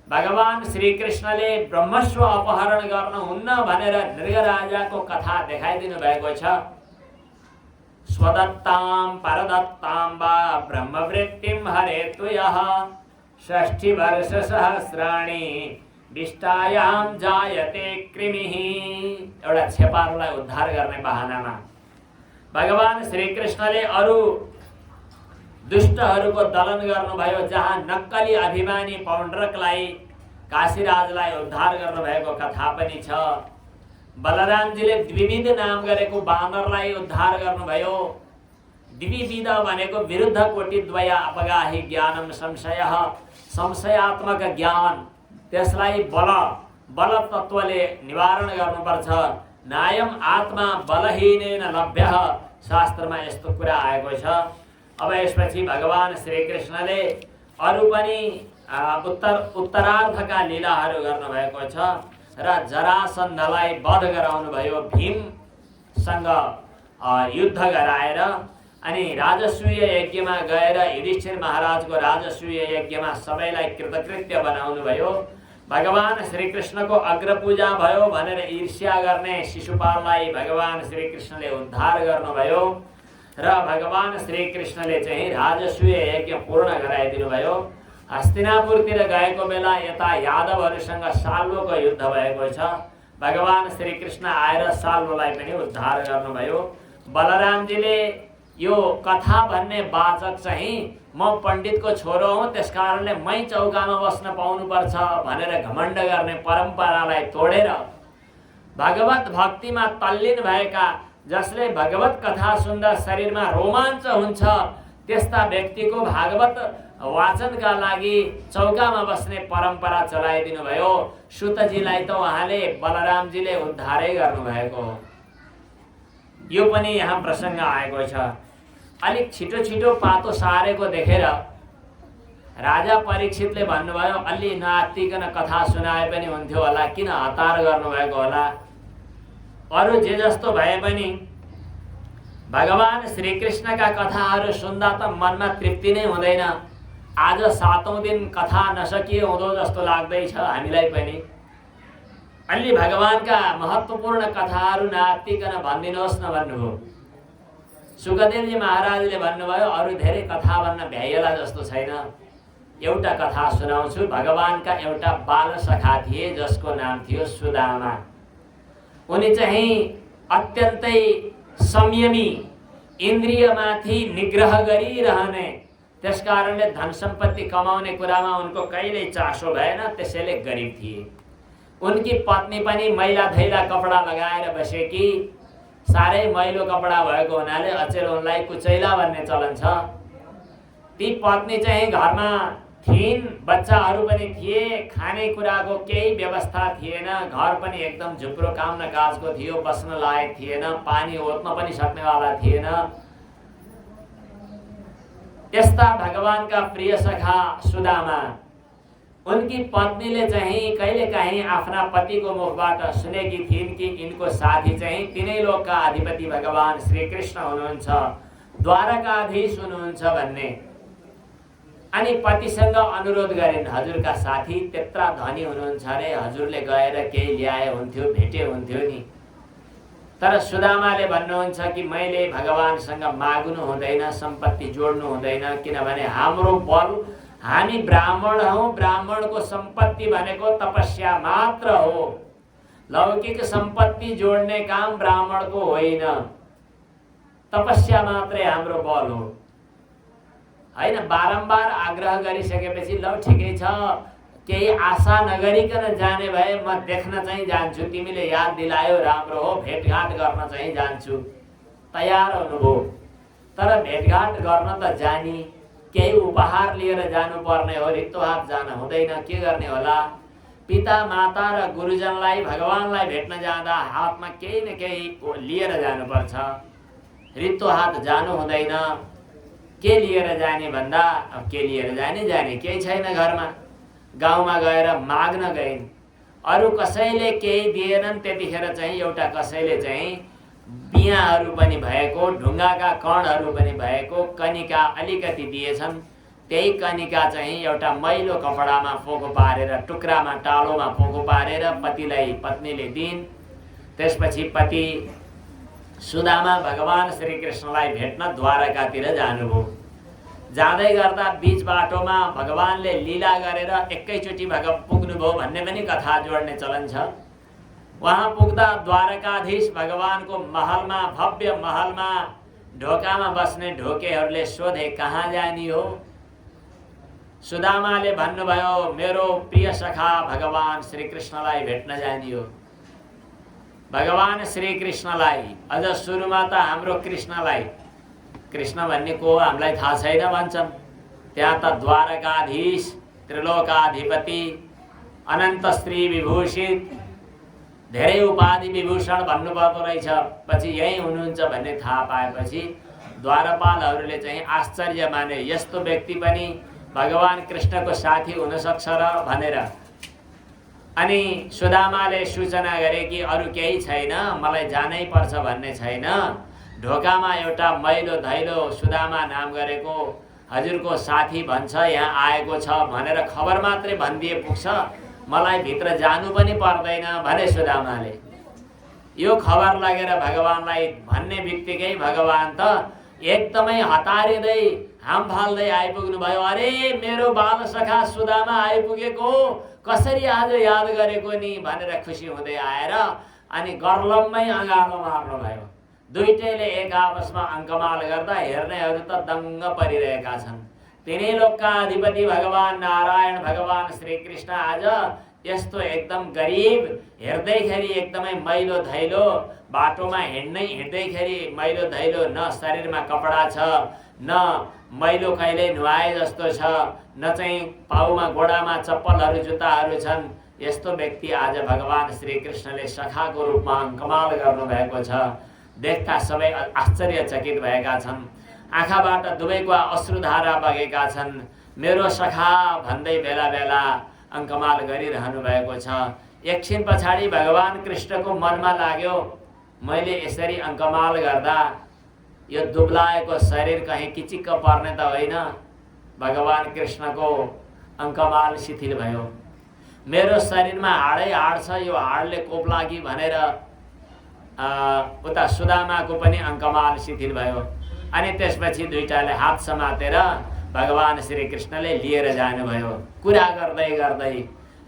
भगवान श्रीकृष्णले ब्रह्मस्व अपहरण गर्नुहुन्न भनेर नृगराजाको कथा देखाइदिनु भएको छ। स्वदत्तां परदत्तां वा ब्रह्मवृत्तिं हरेतु यः 60 वर्ष सहस्राणि विष्टायाम जायते कृमिः। एउटा छेपारोलाई उद्धार गर्ने बहानामा भगवान श्रीकृष्णले अरू दुष्टहरूको दलन गर्नुभयो। जहाँ नक्कली अभिमानी पौण्ड्रकलाई काशीराजलाई उद्धार गर्नुभएको कथा पनि छ। बलरामजीले द्विविध नाम गरेको बानरलाई उद्धार गर्नुभयो। द्विविध भनेको विरुद्ध कोटिद्वय अपगाही ज्ञानम संशयः, संशयात्मक ज्ञान, त्यसलाई बल तत्त्वले निवारण गर्नुपर्छ। नायम आत्मा बलहीनेन लभ्यः, शास्त्रमा यस्तो कुरा आएको छ। अब यसपछि भगवान श्रीकृष्णले अरू पनि उत्तरार्धका लीलाहरू गर्नुभएको छ र जरासन्धलाई वध गराउनु भयो भीमसँग युद्ध गराएर। अनि राजसूय यज्ञमा गएर युधिष्ठिर महाराजको राजसूय यज्ञमा सबैलाई कृतकृत्य बनाउनु भयो। भगवान श्रीकृष्णको अग्रपूजा भयो भनेर ईर्ष्या गर्ने शिशुपाललाई भगवान श्रीकृष्णले उद्धार गर्नुभयो र भगवान श्रीकृष्णले चाहिँ राजसूय यज्ञ पूर्ण गराइदिनु भयो। हस्तिनापुरतिर गएको बेला यता यादवहरूसँग साल्वको युद्ध भएको छ। भगवान श्रीकृष्ण आएर साल्वलाई पनि उद्धार गर्नुभयो। बलरामजीले यो कथा भन्ने वाचक चाहिँ म पण्डितको छोरो हुँ, त्यसकारणले मै चौकामा बस्न पाउनुपर्छ भनेर घमण्ड गर्ने परम्परालाई तोडेर भगवत भक्तिमा तल्लीन भएका, जसले भगवत कथा सुन्दा शरीरमा रोमाञ्च हुन्छ, त्यस्ता व्यक्तिको भागवत वाचनका लागि चौकामा बस्ने परम्परा चलाइदिनु भयो। सुतजीलाई त उहाँले बलरामजीले उद्धारै गर्नुभएको हो। यो पनि यहाँ प्रसङ्ग आएको छ। अलिक छिटो छिटो पातो सारेको देखेर राजा परीक्षितले भन्नुभयो अलि नआत्तिकन कथा सुनाए पनि हुन्थ्यो होला, किन हतार गर्नुभएको होला। अरू जे जस्तो भए पनि भगवान श्रीकृष्णका कथाहरू सुन्दा त मनमा तृप्ति नै हुँदैन। आज 7औं दिन कथा नसकिए हुँदो जस्तो लाग्दैछ हामीलाई पनि। अलि भगवानका महत्त्वपूर्ण कथाहरू नआत्तिकन भनिदिनुहोस् न भन्नुभयो। सुखदेवजी महाराजले भन्नुभयो अरू धेरै कथा भन्न भ्याइएला जस्तो छैन, एउटा कथा सुनाउँछु। भगवानका एउटा बाल सखा थिए जसको नाम थियो सुदामा। उनी चाहिँ अत्यन्तै संयमी, इन्द्रियमाथि निग्रह गरिरहने, त्यसकारणले धन सम्पत्ति कमाउने कुरामा उनको कहिल्यै चासो भएन, त्यसैले गरिब थिए। उनकी पत्नी पनि मैला धैला कपडा लगाएर बसेकी, साह्रै मैलो कपडा भएको हुनाले अचेल उनलाई कुचैला भन्ने चलन छ। ती पत्नी चाहिँ घरमा थिइन्, बच्चाहरू पनि थिए, खानेकुराको केही व्यवस्था थिएन, घर पनि एकदम झुप्रो काम काजको थियो, बस्न लायक थिएन, पानी ओत्न पनि सक्नेवाला थिएन। त्यस्ता भगवानका प्रिय सखा सुदामा, उनकी पत्नीले चाहिँ कहिलेकाहीँ आफ्ना पतिको मुखबाट सुनेकी थिइन् कि यिनको साथी चाहिँ तिनै लोकका अधिपति भगवान श्रीकृष्ण हुनुहुन्छ, द्वारकाधीश हुनुहुन्छ भन्ने। अनि पतिसँग अनुरोध गरिन्, हजुरका साथी त्यत्रा धनी हुनुहुन्छ अरे, हजुरले गएर केही ल्याए हुन्थ्यो, भेटे हुन्थ्यो नि। तर सुदामाले भन्नुहुन्छ कि मैले भगवानसँग माग्नु हुँदैन, सम्पत्ति जोड्नु हुँदैन, किनभने हाम्रो बल, हामी ब्राह्मण हौँ, ब्राह्मणको सम्पत्ति भनेको तपस्या मात्र हो। लौकिक सम्पत्ति जोड्ने काम ब्राह्मणको होइन, तपस्या मात्रै हाम्रो बल हो। हैन, बारम्बार आग्रह गरिसकेपछि ल ठिकै छ, केही आशा नगरिकन जाने भए म देख्न चाहिँ जान्छु, तिमीले याद दिलायो राम्रो हो, भेटघाट गर्न चाहिँ जान्छु, तयार हुनुभयो। तर भेटघाट गर्न त जानी, केही उपहार लिएर जानुपर्ने हो, रित्तो हात जान हुँदैन, के गर्ने होला। पिता माता र गुरुजनलाई भगवानलाई भेट्न जाँदा हातमा केही न केही लिएर जानुपर्छ, रित्तो हात जानु हुँदैन। के लिएर जाने भन्दा अब के लिएर जाने केही छैन घरमा, गाउँमा गएर माग्न गइन्, अरू कसैले केही दिएनन्। त्यतिखेर चाहिँ एउटा कसैले चाहिँ बियाहरू पनि भएको, ढुङ्गाका कणहरू पनि भएको कनिका अलिकति दिएछन्। त्यही कनिका चाहिँ एउटा मैलो कपडामा पोको पारेर, टुक्रामा टालोमा पोको पारेर पतिलाई पत्नीले दिइन्। त्यसपछि पति सुदामा भगवान श्रीकृष्णलाई भेट्न द्वारकातिर जानुभयो। जाँदै गर्दा बीच बाटोमा भगवानले लीला गरेर एकैचोटि पुग्नुभयो भन्ने पनि कथा जोड्ने चलन छ। वहाँ पुग्दा द्वारकाधीश भगवानको महलमा, भव्य महलमा ढोकामा बस्ने ढोकेहरूले सोधे, कहाँ जानी हो? सुदामाले भन्नुभयो, मेरो प्रिय सखा भगवान श्रीकृष्णलाई भेट्न जानी हो। भगवान श्रीकृष्णलाई, अझ सुरुमा त हाम्रो कृष्णलाई, कृष्ण भन्ने को हामीलाई थाहा छैन भन्छन्। त्यहाँ त द्वारकाधीश, त्रिलोकाधिपति, अनन्त स्त्री विभूषित, धेरै उपाधि विभूषण भन्नुपर्दो रहेछ। पछि यही हुनुहुन्छ भन्ने थाहा पाएपछि द्वारपालहरूले चाहिँ आश्चर्य माने, यस्तो व्यक्ति पनि भगवान कृष्णको साथी हुन सक्छ र भनेर। अनि सुदामाले सूचना गरे कि अरू केही छैन, मलाई जानै पर्छ भन्ने छैन। ढोकामा एउटा मैलो धैलो सुदामा नाम गरेको हजुरको साथी भन्छ यहाँ आएको छ भनेर खबर मात्रै भनिदिए पुग्छ, मलाई भित्र जानु पनि पर्दैन भने सुदामाले। यो खबर लगेर भगवानलाई भन्ने बित्तिकै भगवान त एकदमै हतारिँदै हाम फाल्दै आइपुग्नु भयो। अरे मेरो बालसखा सुदामा आइपुगेको, कसरी आज याद गरेको नि भनेर खुसी हुँदै आएर अनि गर्लम्मै अँगालो मार्नु भयो। दुईटैले एक आपसमा अङ्कमाल गर्दा हेर्नेहरू त दङ्ग परिरहेका छन्। तिनै लोकका अधिपति भगवान नारायण भगवान श्रीकृष्ण आज यस्तो एकदम गरिब, हेर्दैखेरि एकदमै मैलो धैलो, बाटोमा हिँड्दैखेरि मैलो धैलो, न शरीरमा कपडा छ, न मैलो कहिले नुहाए जस्तो छ, न चाहिँ पाउमा गोडामा चप्पलहरू जुत्ताहरू छन्। यस्तो व्यक्ति आज भगवान श्रीकृष्णले सखाको रूपमा अङ्कमाल गर्नुभएको छ। देख्दा सबै आश्चर्यचकित भएका छन्। आँखाबाट दुवैको अश्रुधारा बगेका छन्। मेरो सखा भन्दै बेला बेला अङ्कमाल गरिरहनु भएको छ। एकछिन पछाडि भगवान कृष्णको मनमा लाग्यो, मैले यसरी अङ्कमाल गर्दा यो दुब्लाएको शरीर कहीँ किचिक्क पर्ने त होइन। भगवान कृष्णको अङ्कमाल शिथिल भयो। मेरो शरीरमा हाडै हाड छ, यो हाडले कोप्ला कि भनेर उता सुदामाको पनि अङ्कमाल शिथिल भयो। अनि त्यसपछि दुईटाले हात समातेर भगवान श्रीकृष्णले लिएर जानुभयो। कुरा गर्दै गर्दै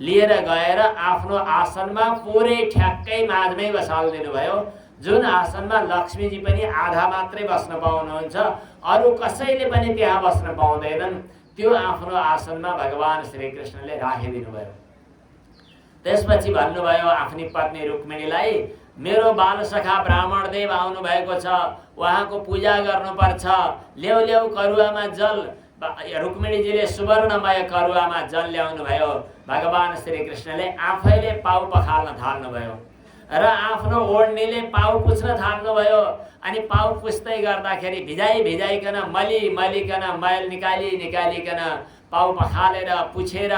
लिएर गएर आफ्नो आसनमा पुरै ठ्याक्कै माझमै बसालिदिनु भयो। जुन आसनमा लक्ष्मीजी पनि आधा मात्रै बस्न पाउनुहुन्छ, अरू कसैले पनि त्यहाँ बस्न पाउँदैनन्, त्यो आफ्नो आसनमा भगवान श्रीकृष्णले राखिदिनु भयो। त्यसपछि भन्नुभयो आफ्नी पत्नी रुक्मिणीलाई, मेरो बालसखा ब्राह्मणदेव आउनु भएको छ, उहाँको पूजा गर्नुपर्छ, ल्याउ ल्याउ करुवामा जल। रुक्मिणीजीले सुवर्णमय करुवामा जल ल्याउनु भयो। भगवान श्रीकृष्णले आफैले पाउ पखाल्न थाल्नुभयो र आफ्नो ओढनीले पाउ पुछ्न थाल्नुभयो। अनि पाउ पुछ्दै गर्दाखेरि भिजाइकन मलिकन मैल निकालिकन पाउ पखालेर पुछेर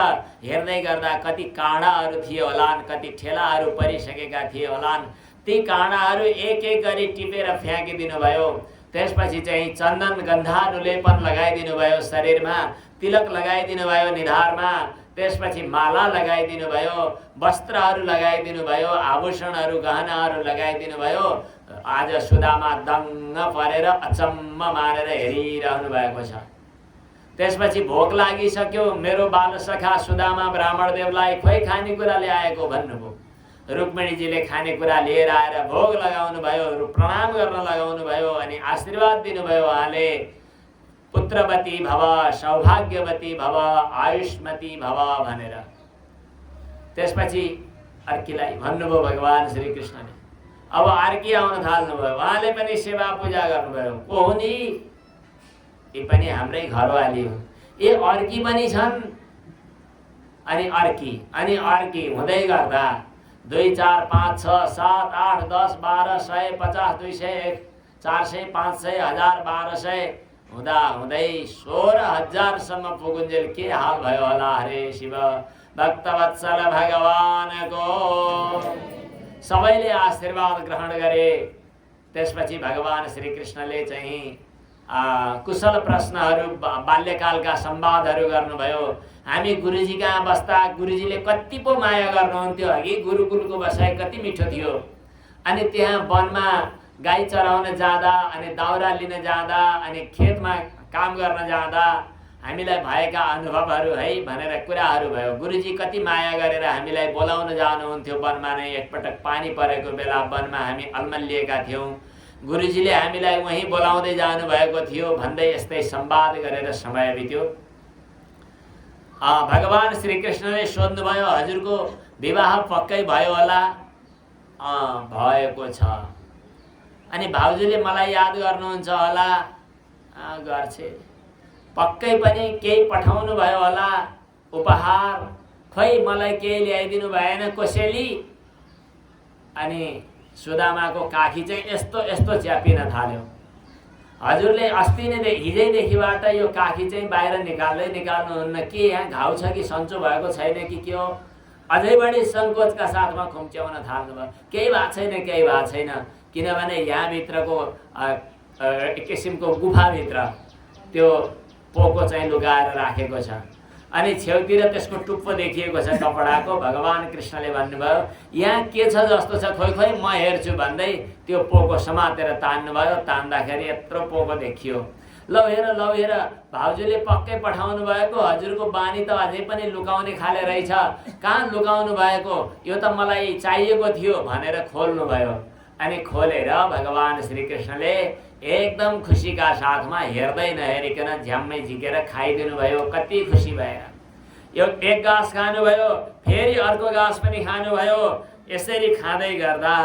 हेर्दै गर्दा कति काँडाहरू थिए होलान्, कति ठेलाहरू परिसकेका थिए होलान्। ती काँडाहरू एक एक गरी टिपेर फ्याँकिदिनु भयो। त्यसपछि चाहिँ चन्दन गन्धानुलेपन लगाइदिनु भयो शरीरमा, तिलक लगाइदिनु भयो निधारमा, त्यसपछि माला लगाइदिनु भयो, वस्त्रहरू लगाइदिनु भयो, आभूषणहरू गहनाहरू लगाइदिनु भयो। आज सुदामा दङ्ग परेर अचम्म मानेर हेरिरहनु भएको छ। त्यसपछि भोक लागिसक्यो, मेरो बालसखा सुदामा ब्राह्मणदेवलाई खोइ खानेकुरा ल्याएको भन्नुभयो। रुक्मिणीजीले खानेकुरा लिएर आएर भोग लगाउनु भयो, प्रणाम गर्न लगाउनु भयो अनि आशीर्वाद दिनुभयो। उहाँले पुत्रवती भव, सौभाग्यवती भव, आयुष्मती भव भनेर। त्यसपछि अर्कीलाई भन्नुभयो भगवान श्रीकृष्णले। अब अर्की आउन थाल्नुभयो, उहाँले पनि सेवा पूजा गर्नुभयो। को हुन् यी पनि हाम्रै घरवाली हो। ए अर्की पनि छन्। अनि अर्की हुँदै गर्दा 2 4 5 6 7 8 10 12 100 50 200 400 500 1000 1200 हुँदै 16,000 सम्म पुगुन्जेल के हाल भयो होला। हरे शिव भक्तवत्सल भगवानको सबैले आशीर्वाद ग्रहण गरे। त्यसपछि भगवान श्रीकृष्णले चाहिँ कुशल प्रश्नहरू बाल्यकालका संवादहरू गर्नुभयो। हामी गुरुजी कहाँ बस्दा गुरुजीले कति पो माया गर्नुहुन्थ्यो अघि, गुरुकुलको बसाइ कति मिठो थियो। अनि त्यहाँ वनमा गाई चराउन जाँदा अनि दाउरा लिन जाँदा अनि खेतमा काम गर्न जाँदा हामीलाई भएका अनुभवहरू है भनेर कुराहरू भयो। गुरुजी कति माया गरेर हामीलाई बोलाउन जानुहुन्थ्यो वनमा नै। एकपटक पानी परेको बेला वनमा हामी अल्मलिएका थियौँ, गुरुजीले हामीलाई वहीँ बोलाउँदै जानुभएको थियो भन्दै यस्तै संवाद गरेर समय बित्यो। भगवान श्रीकृष्णले सोध्नुभयो, हजुरको विवाह पक्कै भयो होला? भएको छ। अनि भाउजूले मलाई याद गर्नुहुन्छ होला? गर्छे। पक्कै पनि केही पठाउनु भयो होला उपहार? खै मलाई केही ल्याइदिनु भएन कोसेली? अनि सुदामाको काखी चाहिँ यस्तो यस्तो च्यापिन थाल्यो। हजुरले अस्ति नै हिजैदेखिबाट यो काखी चाहिँ बाहिर निकाल्नुहुन्न कि यहाँ घाउ छ कि सन्चो भएको छैन कि के हो? अझै बढी सङ्कोचका साथमा खुम्च्याउन थाल्नुभयो। केही भएको छैन, केही भएको छैन, किनभने यहाँभित्रको एक किसिमको गुफाभित्र त्यो पोको चाहिँ लुगाएर राखेको छ। अनि छेउतिर त्यसको टुप्पो देखिएको छ कपडाको। भगवान कृष्णले भन्नुभयो, यहाँ के छ जस्तो छ, खोइ खोइ म हेर्छु भन्दै त्यो पोको समातेर तान्नुभयो। तान्दाखेरि यत्रो पोको देखियो। लौ हेर भाउजूले पक्कै पठाउनु भएको, हजुरको बानी त अझै पनि लुकाउने खाले रहेछ, कहाँ लुकाउनु भएको? यो त मलाई चाहिएको थियो भनेर खोल्नुभयो। अनि खोलेर भगवान श्रीकृष्णले एकदम खुसीका साथमा हेर्दै नहेरिकन झ्याम्मै झिकेर खाइदिनु भयो। कति खुसी भएर यो एक घाँस खानुभयो, फेरि अर्को घाँस पनि खानुभयो। यसरी खाँदै गर्दा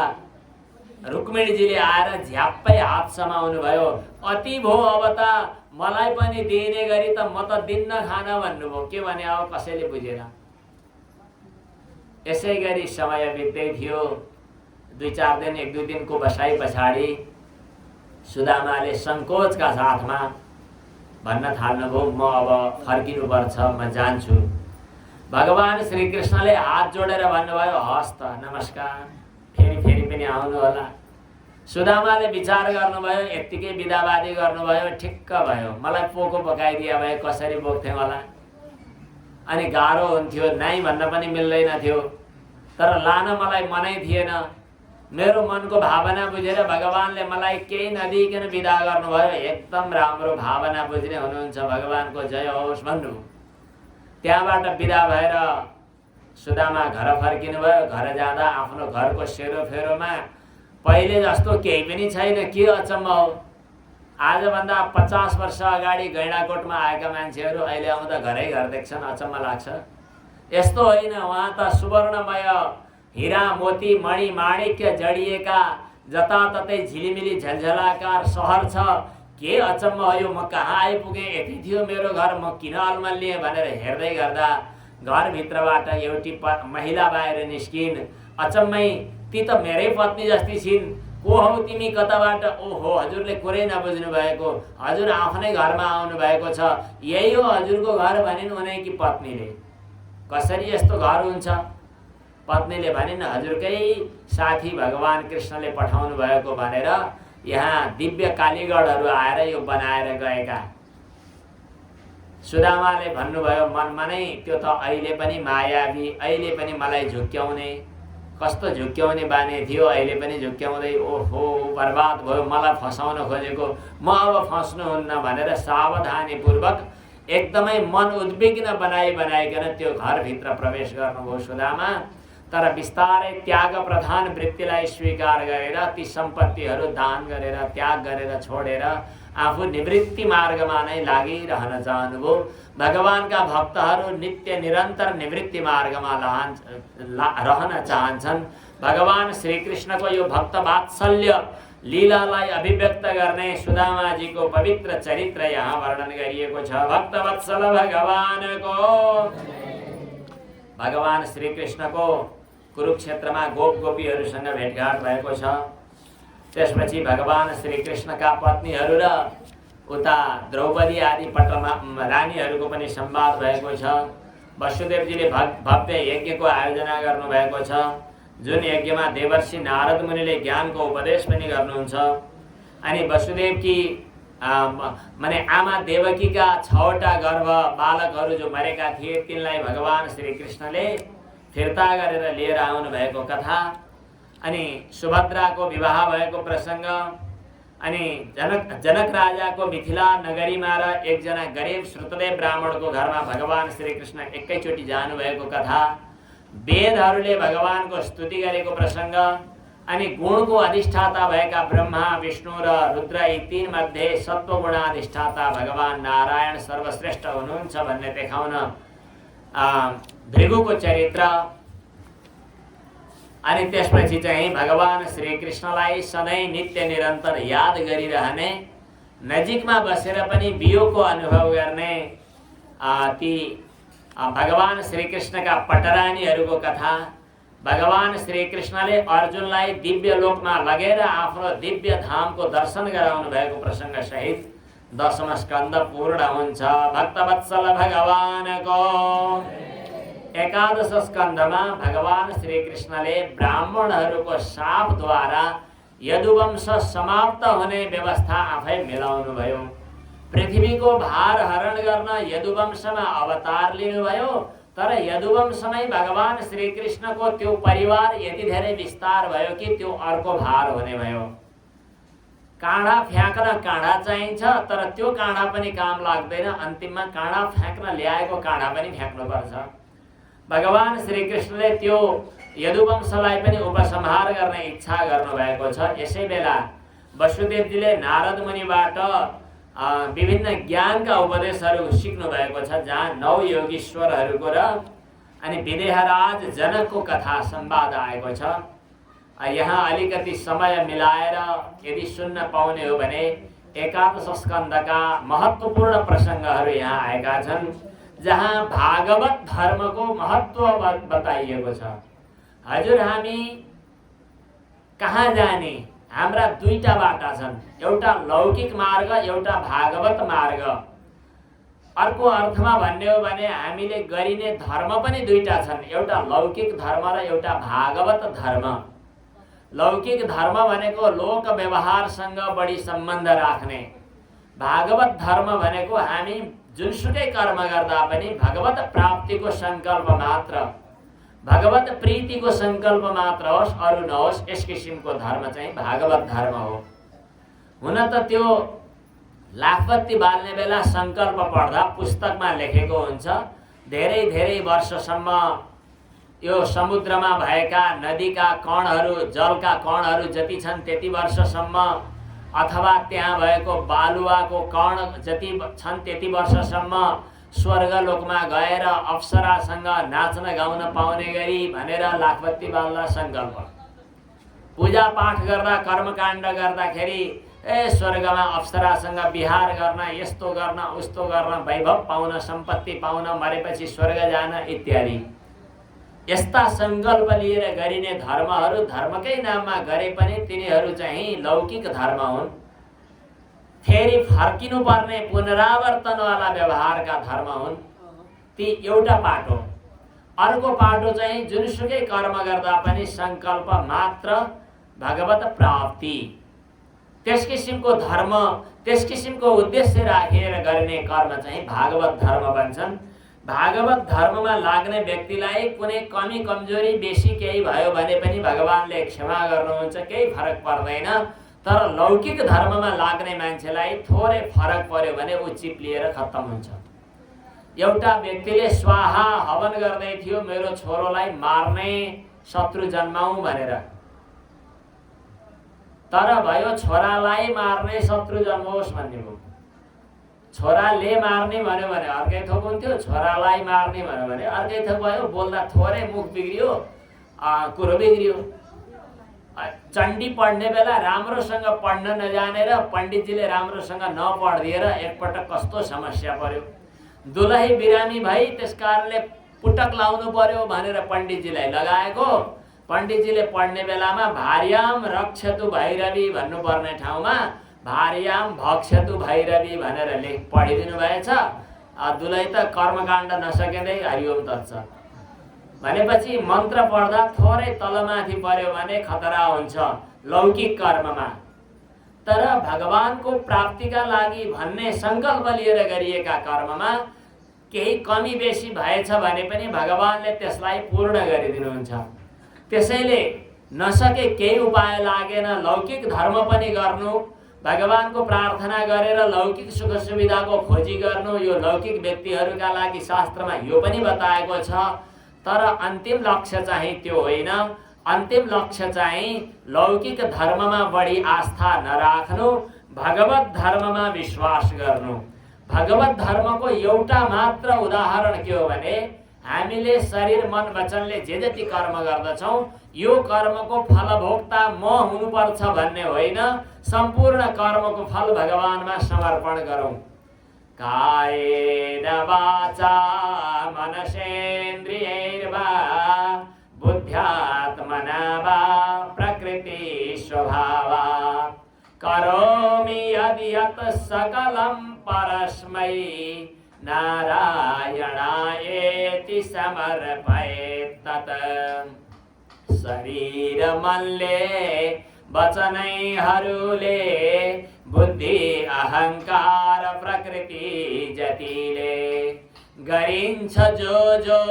रुक्मिणीजीले आएर झ्याप्पै हात समाउनु भयो। अति भो, अब त मलाई पनि दिने गरी त म त दिन्न खान भन्नुभयो। के भने अब कसैले बुझेन। यसै गरी समय बित्दै थियो। 2-4 दिन 1-2 दिनको बसाइ पछाडि सुदामाले सङ्कोचका साथमा भन्न थाल्नुभयो, म अब फर्किनुपर्छ, म जान्छु। भगवान श्रीकृष्णले हात जोडेर भन्नुभयो, हस् त, नमस्कार, फेरि पनि आउनु होला। सुदामाले विचार गर्नुभयो, यत्तिकै बिदावादी गर्नुभयो, ठिक्क भयो। मलाई पोको पकाइदिया भए कसरी बोक्थेँ होला? अनि गाह्रो हुन्थ्यो, नाइ भन्न पनि मिल्दैन थियो। तर लान मलाई मनै थिएन। मेरो मनको भावना बुझेर भगवानले मलाई केही नदिइकन विदा गर्नुभयो। एकदम राम्रो भावना बुझ्ने हुनुहुन्छ, भगवानको जय होस् भन्नु। त्यहाँबाट विदा भएर सुदामा घर फर्किनु भयो। घर जाँदा आफ्नो घरको सेरोफेरोमा पहिले जस्तो केही पनि छैन। के अचम्म हो, आजभन्दा 50 वर्ष अगाडि गैँडाकोटमा आएका मान्छेहरू अहिले आउँदा घरै घर देख्छन्, अचम्म लाग्छ। यस्तो होइन, उहाँ त सुवर्णमय हिरा मोती मणि माणिक्य जडिएका जताततै झिलिमिली झलझलाकार सहर छ। के अचम्म हो, यो म कहाँ आइपुगेँ? यति थियो मेरो घर, म किन अल्मलिएँ भनेर हेर्दै गर्दा घरभित्रबाट एउटी महिला बाहिर निस्किन्। अचम्मै, ती त मेरै पत्नी जस्ती छिन्। को हौ तिमी, कताबाट? ओहो, हजुरले कुरै नबुझ्नु भएको, हजुर आफ्नै घरमा आउनु भएको छ। यही हो हजुरको घर भनिन् उनैकी पत्नीले। कसरी यस्तो घर हुन्छ? पत्नीले भनिन्, हजुरकै साथी भगवान कृष्णले पठाउनु भएको भनेर यहाँ दिव्य कालीगढहरू आएर यो बनाएर गएका। सुदामाले भन्नुभयो मनमा नै, त्यो त अहिले पनि मायावी, अहिले पनि मलाई झुक्क्याउने, कस्तो झुक्क्याउने बानी थियो, अहिले पनि झुक्क्याउँदै। ओहो, बर्बाद भयो, मलाई फसाउन खोजेको, म अब फस्नुहुन्न भनेर सावधानीपूर्वक एकदमै मन उद्विग्न बनाइकन त्यो घरभित्र प्रवेश गर्नुभयो सुदामा। तर बिस्तारै त्याग प्रधान वृत्तिलाई स्वीकार गरेर ती सम्पत्तिहरू दान गरेर त्याग गरेर छोडेर आफू निवृत्ति मार्गमा नै लागिरहन चाहनुभयो। भगवानका भक्तहरू नित्य निरन्तर निवृत्ति मार्गमा रहन चाहन्छन्। भगवान श्रीकृष्णको यो भक्त वात्सल्य लीलालाई अभिव्यक्त गर्ने सुदामाजीको पवित्र चरित्र यहाँ वर्णन गरिएको छ। भक्तवत्सल भगवानको, भगवान श्रीकृष्णको कुरुक्षेत्रमा गोप गोपीहरूसँग भेटघाट भएको छ। त्यसपछि भगवान श्रीकृष्णका पत्नीहरू र उता द्रौपदी आदि पटमा रानीहरूको पनि संवाद भएको छ। वसुदेवजीले भव्य यज्ञको आयोजना गर्नुभएको छ, जुन यज्ञमा देवर्षि नारद मुनिले ज्ञानको उपदेश पनि गर्नुहुन्छ। अनि वसुदेवकी माने आमा देवकीका 6वटा गर्भ बालकहरू जो मरेका थिए तिनलाई भगवान श्री कृष्णले फिर्ता गरेर लिएर आउनु भएको कथा, अनि सुभद्राको विवाह भएको प्रसङ्ग, अनि जनक राजाको मिथिला नगरीमा र एकजना गरिब श्रुतदेव ब्राह्मणको घरमा भगवान श्री कृष्ण एकैचोटि जानुभएको कथा, वेदहरूले भगवानको स्तुति गरेको प्रसङ्ग, अनि गुणको अधिष्ठाता भएका ब्रह्मा विष्णु र रुद्र यी तीन मध्ये सत्वगुणाधिष्ठाता भगवान नारायण सर्वश्रेष्ठ हुनुहुन्छ भन्ने देखाउन भृगुको चरित्र, अनि त्यसपछि चाहिँ भगवान श्री कृष्णलाई सधैँ नित्य निरन्तर याद गरिरहने, नजिकमा बसेर पनि वियोगको अनुभव गर्ने ती भगवान श्री कृष्णका पटरानीहरूको कथा, भगवान श्री कृष्णले अर्जुनलाई दिव्य लोकमा लगेर आफ्नो दिव्य धामको दर्शन गराउनु भएको प्रसङ्ग सहित 10औं स्कन्द पूर्ण हुन्छ। भक्तवत्सल भगवानको 11 स्कन्धमा भगवान श्री कृष्णले ब्राह्मणहरूको शापद्वारा यदुवंश समाप्त हुने व्यवस्था आफै मिलाउनु भयो। पृथ्वीको भार हरण गर्न यदुवंशमा अवतार लिनुभयो, तर यदुवंशमै भगवान श्री कृष्णको त्यो परिवार यति धेरै विस्तार भयो कि त्यो अर्को भार हुने भयो। काँडा फ्याँक्न काँडा चाहिन्छ, तर त्यो काँडा पनि काम लाग्दैन, अन्तिममा काँडा फ्याँक्न ल्याएको काँडा पनि फ्याँक्नुपर्छ। भगवान श्री कृष्णले त्यो यदुवंशलाई पनि उपसंहार गर्ने इच्छा गर्नुभएको छ। यसै बेला वसुदेवजीले नारद मुनिबाट विभिन्न ज्ञानका उपदेशहरू सिक्नु भएको छ, जहाँ 9 योगीश्वरहरूको र अनि विदेहराज जनकको कथा संवाद आएको छ। यहाँ अलिकति समय मिलाएर यदि सुन्न पाउने हो भने 11 स्कन्धका महत्त्वपूर्ण प्रसङ्गहरू यहाँ आएका छन्, जहाँ भागवत धर्मको महत्त्व बताइएको छ। हजुर, हामी कहाँ जाने? हाम्रा दुईटा बाटा छन्, एउटा लौकिक मार्ग, एउटा भागवत मार्ग। अर्को अर्थमा भन्ने हो भने हामीले गरिने धर्म पनि दुईटा छन्, एउटा लौकिक धर्म र एउटा भागवत धर्म। लौकिक धर्म भनेको लोक व्यवहारसँग बढी सम्बन्ध राख्ने, भागवत धर्म भनेको हामी जुनसुकै कर्म गर्दा पनि भगवत प्राप्तिको सङ्कल्प मात्र, भगवत प्रीतिको सङ्कल्प मात्र होस्, अरू नहोस्, यस किसिमको धर्म चाहिँ भागवत धर्म हो। हुन त त्यो लाखपत्ती बाल्ने बेला सङ्कल्प पढ्दा पुस्तकमा लेखेको हुन्छ, धेरै धेरै वर्षसम्म यो समुद्रमा भएका नदीका कणहरू, जलका कणहरू जति छन् त्यति वर्षसम्म, अथवा त्यहाँ भएको बालुवाको कण जति छन् त्यति वर्षसम्म स्वर्गलोकमा गएर अप्सरासँग नाच्न गाउन पाउने गरी भनेर लाखपत्ती बाल्दा सङ्कल्प। पूजापाठ गर्दा कर्मकाण्ड गर्दाखेरि स्वर्गमा अप्सरासँग विहार गर्न, यस्तो गर्न, उस्तो गर्न, वैभव पाउन, सम्पत्ति पाउन, मरेपछि स्वर्ग जान इत्यादि यस्ता सङ्कल्प लिएर गरिने धर्महरू धर्मकै नाममा गरे पनि तिनीहरू चाहिँ लौकिक धर्म हुन्। फेरि फर्किनु पर्ने पुनरावर्तनवाला व्यवहारका धर्म हुन्। ती एउटा पाटो। अर्को पाटो चाहिँ जुनसुकै कर्म गर्दा पनि सङ्कल्प मात्र, भगवत प्राप्ति। त्यस किसिमको धर्म, त्यस किसिमको उद्देश्य राखेर गर्ने कर्म चाहिँ भागवत धर्म भन्छन्। भागवत धर्ममा लाग्ने व्यक्तिलाई कुनै कमी कमजोरी बेसी केही भयो भने पनि भगवानले क्षमा गर्नुहुन्छ, केही फरक पर्दैन। तर लौकिक धर्ममा लाग्ने मान्छेलाई थोरै फरक पर्यो भने ऊ चिप्लिएर खत्तम हुन्छ। एउटा व्यक्तिले स्वाहा हवन गर्दै थियो, मेरो छोरोलाई मार्ने शत्रु जन्माऊ भनेर, तर भयो छोरालाई मार्ने शत्रु जन्मोस् भन्ने भयो। छोराले मार्ने भन्यो भने अर्कै थोक हुन्थ्यो, छोरालाई मार्ने भन्यो भने अर्कै थोक भयो। बोल्दा थोरै मुख बिग्रियो, कुरो बिग्रियो। चण्डी पढ्ने बेला राम्रोसँग पढ्न नजानेर पण्डितजीले राम्रोसँग नपढिदिएर एकपटक कस्तो समस्या पर्यो। दुलही बिरामी भई त्यस कारणले पुटक लाउनु पर्यो भनेर पण्डितजीलाई लगाएको। पण्डितजीले पढ्ने बेलामा भार्याम रक्षतु भैरवी भन्नुपर्ने ठाउँमा भार्याम भक्षतु भैरवी भनेर पढिदिनु भएछ। दुलही त कर्मकाण्ड नसकिँदै हरिओम तत्सत् भनेपछि मन्त्र पढ्दा थोरै तलमाथि पर्यो भने खतरा हुन्छ लौकिक कर्ममा। तर भगवानको प्राप्तिका लागि भन्ने सङ्कल्प लिएर गरिएका कर्ममा केही कमी बेसी भएछ भने पनि भगवानले त्यसलाई पूर्ण गरिदिनुहुन्छ। त्यसैले नसके केही उपाय लागेन, लौकिक धर्म पनि गर्नु, भगवानको प्रार्थना गरेर लौकिक सुख सुविधाको खोजी गर्नु, यो लौकिक व्यक्तिहरूका लागि शास्त्रमा यो पनि बताएको छ। तर अन्तिम लक्ष्य चाहिँ त्यो होइन। अन्तिम लक्ष्य चाहिँ लौकिक धर्ममा बढी आस्था नराख्नु, भगवत धर्ममा विश्वास गर्नु। भगवत धर्मको एउटा मात्र उदाहरण के हो भने हामीले शरीर मन वचनले जे जति कर्म गर्दछौँ यो कर्मको फलभोक्ता म हुनुपर्छ भन्ने होइन, सम्पूर्ण कर्मको फल भगवानमा समर्पण गरौँ। कायेन वाचा मनसेन्द्रियैर्वा बुद्ध्यात्मना वा प्रकृति स्वभावात् करोमि यदि यत् सकलं परस्मै नारायणायेति समर्पयेत् तत्। शरीर मनले वचनैहरूले बुद्धि अहंकार प्रकृति जतिले गरिन्छ जो जो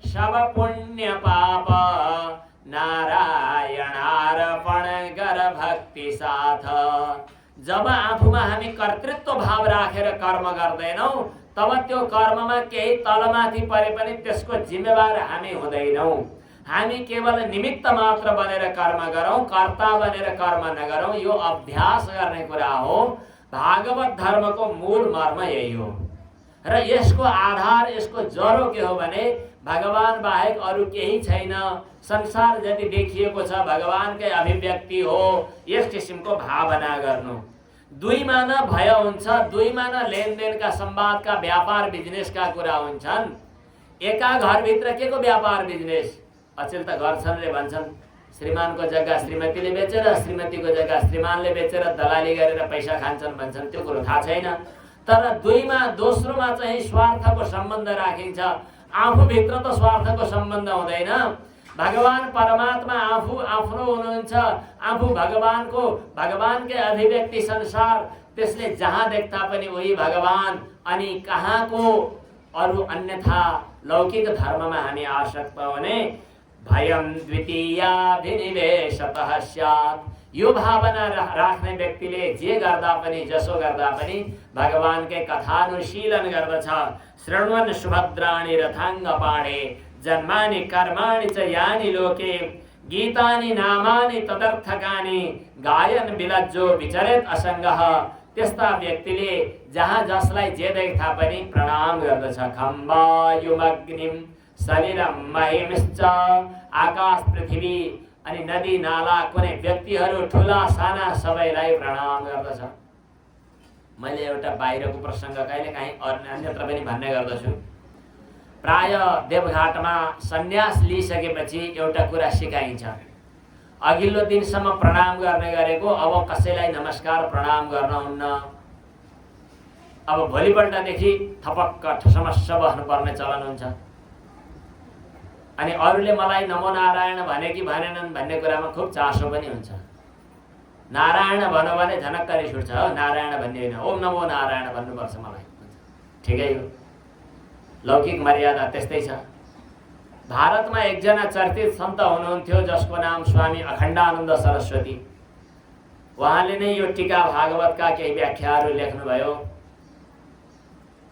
सब पुण्य पाप नारायणार्पण गर भक्ति साथ। जब आफूमा हामी कर्तृत्व भाव राखेर कर्म गर्दैनौं तब त्यो कर्ममा केही तलमाथि परे पनि त्यसको जिम्मेवार हामी हुँदैनौं। हामी केवल निमित्त मात्र बनेर कर्म गरौँ, कर्ता बनेर कर्म नगरौँ। यो अभ्यास गर्ने कुरा हो। भागवत धर्मको मूल मर्म यही हो र यसको आधार, यसको जरो के हो भने भगवान बाहेक अरू केही छैन। संसार जति देखिएको छ भगवानकै अभिव्यक्ति हो। यस किसिमको भावना गर्नु। दुईमा न भय हुन्छ, दुईमा न लेनदेनका संवादका व्यापार बिजनेसका कुरा हुन्छन्। एका घरभित्र के को व्यापार बिजनेस? अचेल त गर्छन् रे भन्छन्। श्रीमानको जग्गा श्रीमतीले बेचेर, श्रीमतीको जग्गा श्रीमानले बेचेर दलाली गरेर पैसा खान्छन् भन्छन्। त्यो कुरो थाहा छैन। तर दुईमा दोस्रोमा चाहिँ स्वार्थको सम्बन्ध राखिन्छ। आफूभित्र त स्वार्थको सम्बन्ध हुँदैन। भगवान परमात्मा आफू आफ्नो हुनुहुन्छ। आफू भगवानकै अभिव्यक्ति संसार। त्यसले जहाँ देख्दा पनि उही भगवान। अनि कहाँको अरू अन्यथा लौकिक धर्ममा हामी आसक्त हुने भयं द्वितीयाभिनिवेशतः स्यात्। यो भावना राख्ने व्यक्तिले जे गर्दा पनि जसो गर्दा पनि भगवानकै कथानुशीलन गर्दछ। शृण्वन् सुभद्राणि रथाङ्गपाणे जन्मानि कर्माणि च यानि लोके गीतानि नामानि तदर्थकानि गायन विलज्जो विचरेत् असङ्गः। त्यस्ता व्यक्तिले जहाँ जसलाई जे देख्दा पनि प्रणाम गर्दछ। खम्बायुमग्निम शरीरम महिमश्च आकाश पृथ्वी अनि नदी नाला कुनै व्यक्तिहरू ठुला साना सबैलाई प्रणाम गर्दछ। मैले एउटा बाहिरको प्रसङ्ग कहिलेकाहीँ अन्यत्र पनि भन्ने गर्दछु। प्राय देवघाटमा सन्यास लिइसकेपछि एउटा कुरा सिकाइन्छ। अघिल्लो दिनसम्म प्रणाम गर्ने गरेको अब कसैलाई नमस्कार प्रणाम गर्न हुन्न। अब भोलिपल्टदेखि थपक्क ठसमस्स बस्नुपर्ने चलन हुन्छ। अनि अरूले मलाई नमो नारायण भने कि भनेनन् भन्ने कुरामा खुब चासो पनि हुन्छ। नारायण भन्यो भने झनक्क रिस उठ्छ। हो नारायण भन्ने होइन, ओम नमो नारायण भन्नुपर्छ मलाई। ठिकै हो, लौकिक मर्यादा त्यस्तै छ। भारतमा एकजना चर्चित सन्त हुनुहुन्थ्यो जसको नाम स्वामी अखण्डानन्द सरस्वती। उहाँले नै यो टीका भागवतका केही व्याख्याहरू लेख्नुभयो।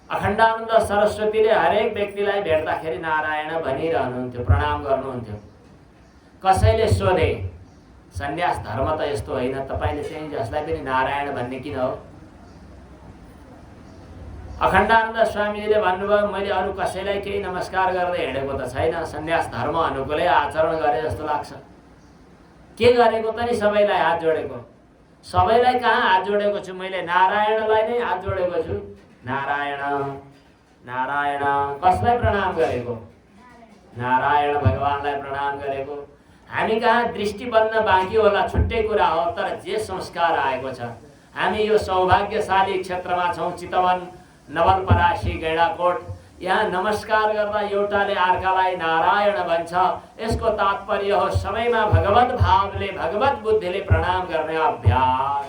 अखण्डानन्द सरस्वतीले हरेक व्यक्तिलाई भेट्दाखेरि नारायण भनिरहनुहुन्थ्यो, प्रणाम गर्नुहुन्थ्यो। कसैले सोधे सन्यास धर्म त यस्तो होइन, तपाईले चाहिँ जसलाई पनि नारायण भन्ने किन हो? अखण्डानन्द स्वामीले भन्नुभयो मैले अरू कसैलाई केही नमस्कार गर्दै हिँडेको त छैन। सन्यास धर्म अनुकूलै आचरण गरे जस्तो लाग्छ। के गरेको त नि सबैलाई हात जोडेको। सबैलाई कहाँ हात जोडेको छु मैले? नारायणलाई नै हात जोडेको छु। नारायण नारायण। कसलाई प्रणाम गरेको? नारायण भगवानलाई प्रणाम गरेको। हामी कहाँ दृष्टि बन्न बाँकी होला छुट्टै कुरा हो। तर जे संस्कार आएको छ, हामी यो सौभाग्यशाली क्षेत्रमा छौँ। चितवन, नवलपरासी, गैंडाकोट, यहाँ नमस्कार गर्दा एउटाले अर्कालाई नारायण भन्छ। यसको तात्पर्य हो सबैमा भगवत भावले, भगवत बुद्धिले प्रणाम गर्ने अभ्यास।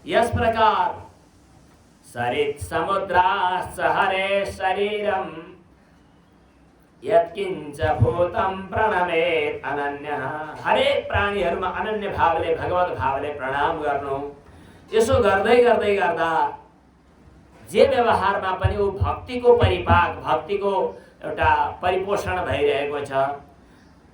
यस प्रकार सरित समुद्राश्च हरे शरीरम यत्किंच भूतम प्रणमेत अनन्य। हरेक प्राणीहरुमा अनन्य भावले भगवत भावले प्रणाम गर्नु। यसो गर्दै गर्दै गर्दा जे व्यवहारमा पनि ऊ भक्तिको परिपाक, भक्तिको एउटा परिपोषण भइरहेको छ।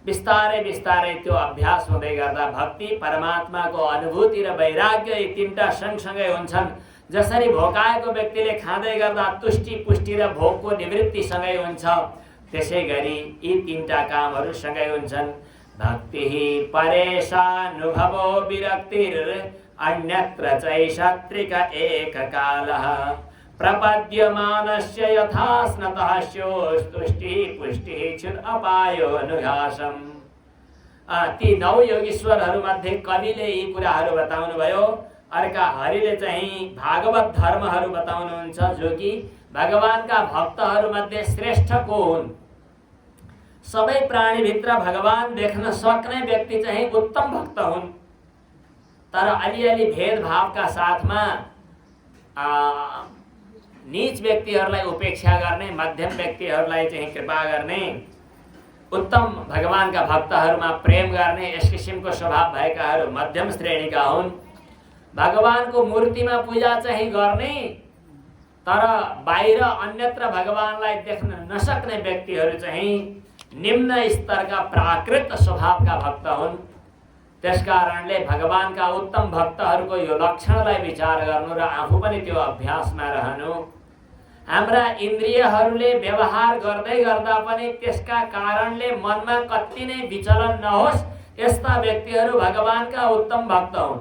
बिस्तारै बिस्तारै त्यो अभ्यास हुँदै गर्दा भक्ति, परमात्माको अनुभूति र वैराग्य यी तीनटा सँगसँगै हुन्छन्। जसरी भोकाएको व्यक्तिले खाँदै गर्दा तुष्टि, पुष्टि र भोकको निवृत्ति सँगै हुन्छ, त्यसै गरी यी तीनटा कामहरू सँगै हुन्छन्। भक्ति परेशानुभवो विरक्तिर अन्यत्र चैषत्रिक एककालः प्रपद्यमानस्य यथा स्नतः स्योस्तुष्टिः पुष्टिः च्युत अपायो अनुघासम्। ती 9 योगीश्वरहरूमध्ये कविले यी कुराहरू बताउनु भयो। अर्का हरिले चाहिँ भागवत धर्महरू बताउनुहुन्छ, जो कि भगवानका भक्तहरूमध्ये श्रेष्ठ को हुन्। सबै प्राणीभित्र भगवान देख्न सक्ने व्यक्ति चाहिँ उत्तम भक्त हुन्। तर अलिअलि भेदभावका साथमा नीच व्यक्तिहरूलाई उपेक्षा गर्ने, मध्यम व्यक्तिहरूलाई चाहिँ कृपा गर्ने, उत्तम भगवानका भक्तहरूमा प्रेम गर्ने, यस किसिमको स्वभाव भएकाहरू मध्यम श्रेणीका हुन्। भगवानको मूर्तिमा पूजा चाहिँ गर्ने तर बाहिर अन्यत्र भगवानलाई देख्न नसक्ने व्यक्तिहरू चाहिँ निम्न स्तरका प्राकृत स्वभावका भक्त हुन्। त्यसकारणले भगवानका उत्तम भक्तहरूको यो लक्षणलाई विचार गर्नु र आफू पनि त्यो अभ्यासमा रहनु। हाम्रा इन्द्रियहरूले व्यवहार गर्दै गर्दा पनि त्यसका कारणले मनमा कति नै विचलन नहोस्, यस्ता व्यक्तिहरू भगवानका उत्तम भक्त हुन्।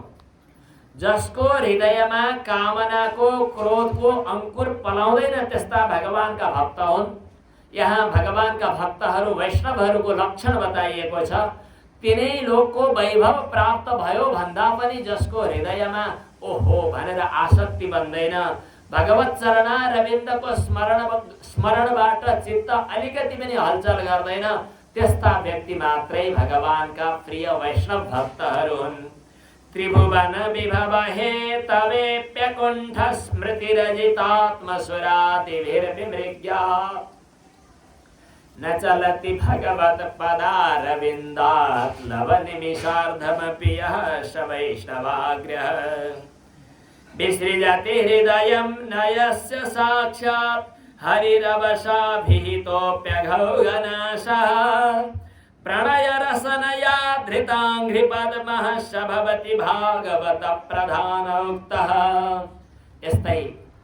जसको हृदयमा कामनाको, क्रोधको अंकुर पलाउँदैन, त्यस्ता भगवानका भक्त हुन्। यहाँ भगवानका भक्तहरू वैष्णवहरूको लक्षण बताइएको छ। तिनै लोकको वैभव प्राप्त भयो भन्दा पनि जसको हृदयमा ओहो भनेर आसक्ति बन्दैन, भगवत चरणारविन्दको स्मरणबाट चित्त अलिकति पनि हलचल गर्दैन, त्यस्ता व्यक्ति मात्रै भगवानका प्रिय वैष्णव भक्तहरू हुन्। त्रिभुवन विभव हेतवेप्य कुण्ठ स्मृतिरजितात्मसुरादिभिर्विमृग्या न चलति भगवत पदारविन्दात् लवनिमिषार्धमपि यः स वैष्णवाग्र्यः विसृजति हृदयं न यस्य साक्षात् हरिरवशाभिहितोऽप्यघौघनाशः प्रणयरसनया धृताङ्घ्रिपद्मः स भवति भागवत प्रधानोक्तः। यस्तै